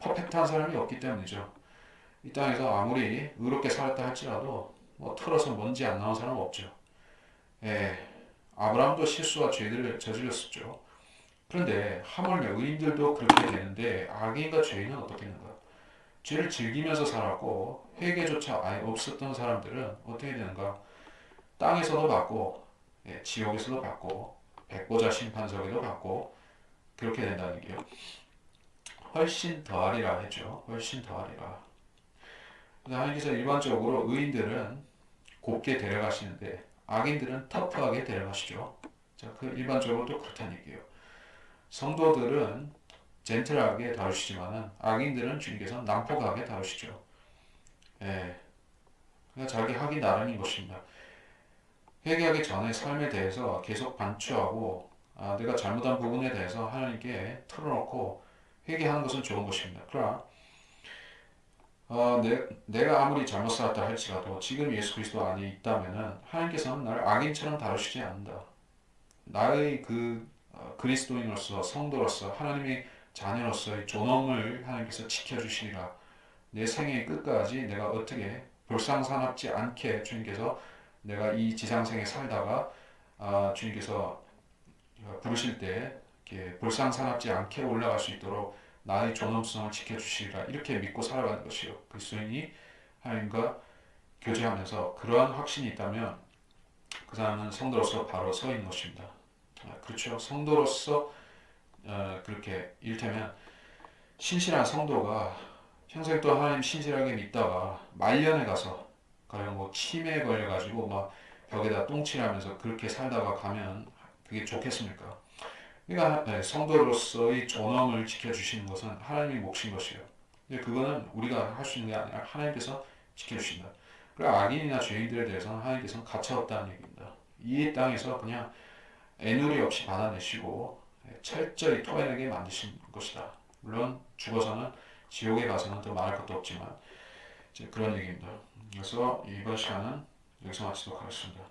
퍼펙트한 사람이 없기 때문이죠. 이 땅에서 아무리 의롭게 살았다 할지라도 뭐 털어서 먼지 안 나온 사람은 없죠. 예, 아브라함도 실수와 죄를 저질렀었죠. 그런데 하물며 의인들도 그렇게 되는데 악인과 죄인은 어떻게 되는가? 죄를 즐기면서 살았고 회개조차 아예 없었던 사람들은 어떻게 되는가? 땅에서도 받고 지옥에서도 받고 백보자 심판석에도 받고 그렇게 된다는 얘기예요. 훨씬 더하리라 했죠. 훨씬 더하리라. 하나님께서 일반적으로 의인들은 곱게 데려가시는데 악인들은 터프하게 데려가시죠. 자, 그 일반적으로 또 그렇다는 얘기예요. 성도들은 젠틀하게 다루시지만은 악인들은 주님께서 난폭하게 다루시죠. 예, 그냥 자기 하기 나름인 것입니다. 회개하기 전에 삶에 대해서 계속 반추하고 내가 잘못한 부분에 대해서 하나님께 털어놓고 회개하는 것은 좋은 것입니다. 그러나 내가 아무리 잘못 살았다 할지라도 지금 예수 그리스도 안에 있다면은 하나님께서는 나를 악인처럼 다루시지 않는다. 나의 그리스도인으로서 성도로서 하나님의 자녀로서의 존엄을 하나님께서 지켜주시리라. 내 생의 끝까지 내가 어떻게 불상사납지 않게 주님께서 내가 이 지상생에 살다가 주님께서 부르실 때 이렇게 불상사납지 않게 올라갈 수 있도록 나의 존엄성을 지켜주시리라. 이렇게 믿고 살아가는 것이요. 그리스도인이 하나님과 교제하면서 그러한 확신이 있다면 그 사람은 성도로서 바로 서 있는 것입니다. 그렇죠. 성도로서 그렇게 이를테면 신실한 성도가 평생 또 하나님 신실하게 믿다가 말년에 가서 가령 뭐 치매에 걸려가지고 막 벽에다 똥칠하면서 그렇게 살다가 가면 그게 좋겠습니까? 그러니까 성도로서의 존엄을 지켜주시는 것은 하나님의 몫인 것이에요. 근데 그거는 우리가 할 수 있는 게 아니라 하나님께서 지켜주신다. 그리고 악인이나 죄인들에 대해서는 하나님께서는 가차없다는 얘기입니다. 이 땅에서 그냥 애누리 없이 받아내시고 철저히 토해내게 만드신 것이다. 물론 죽어서는 지옥에 가서는 더 말할 것도 없지만 이제 그런 얘기입니다. 그래서 이번 시간은 여기서 마치도록 하겠습니다.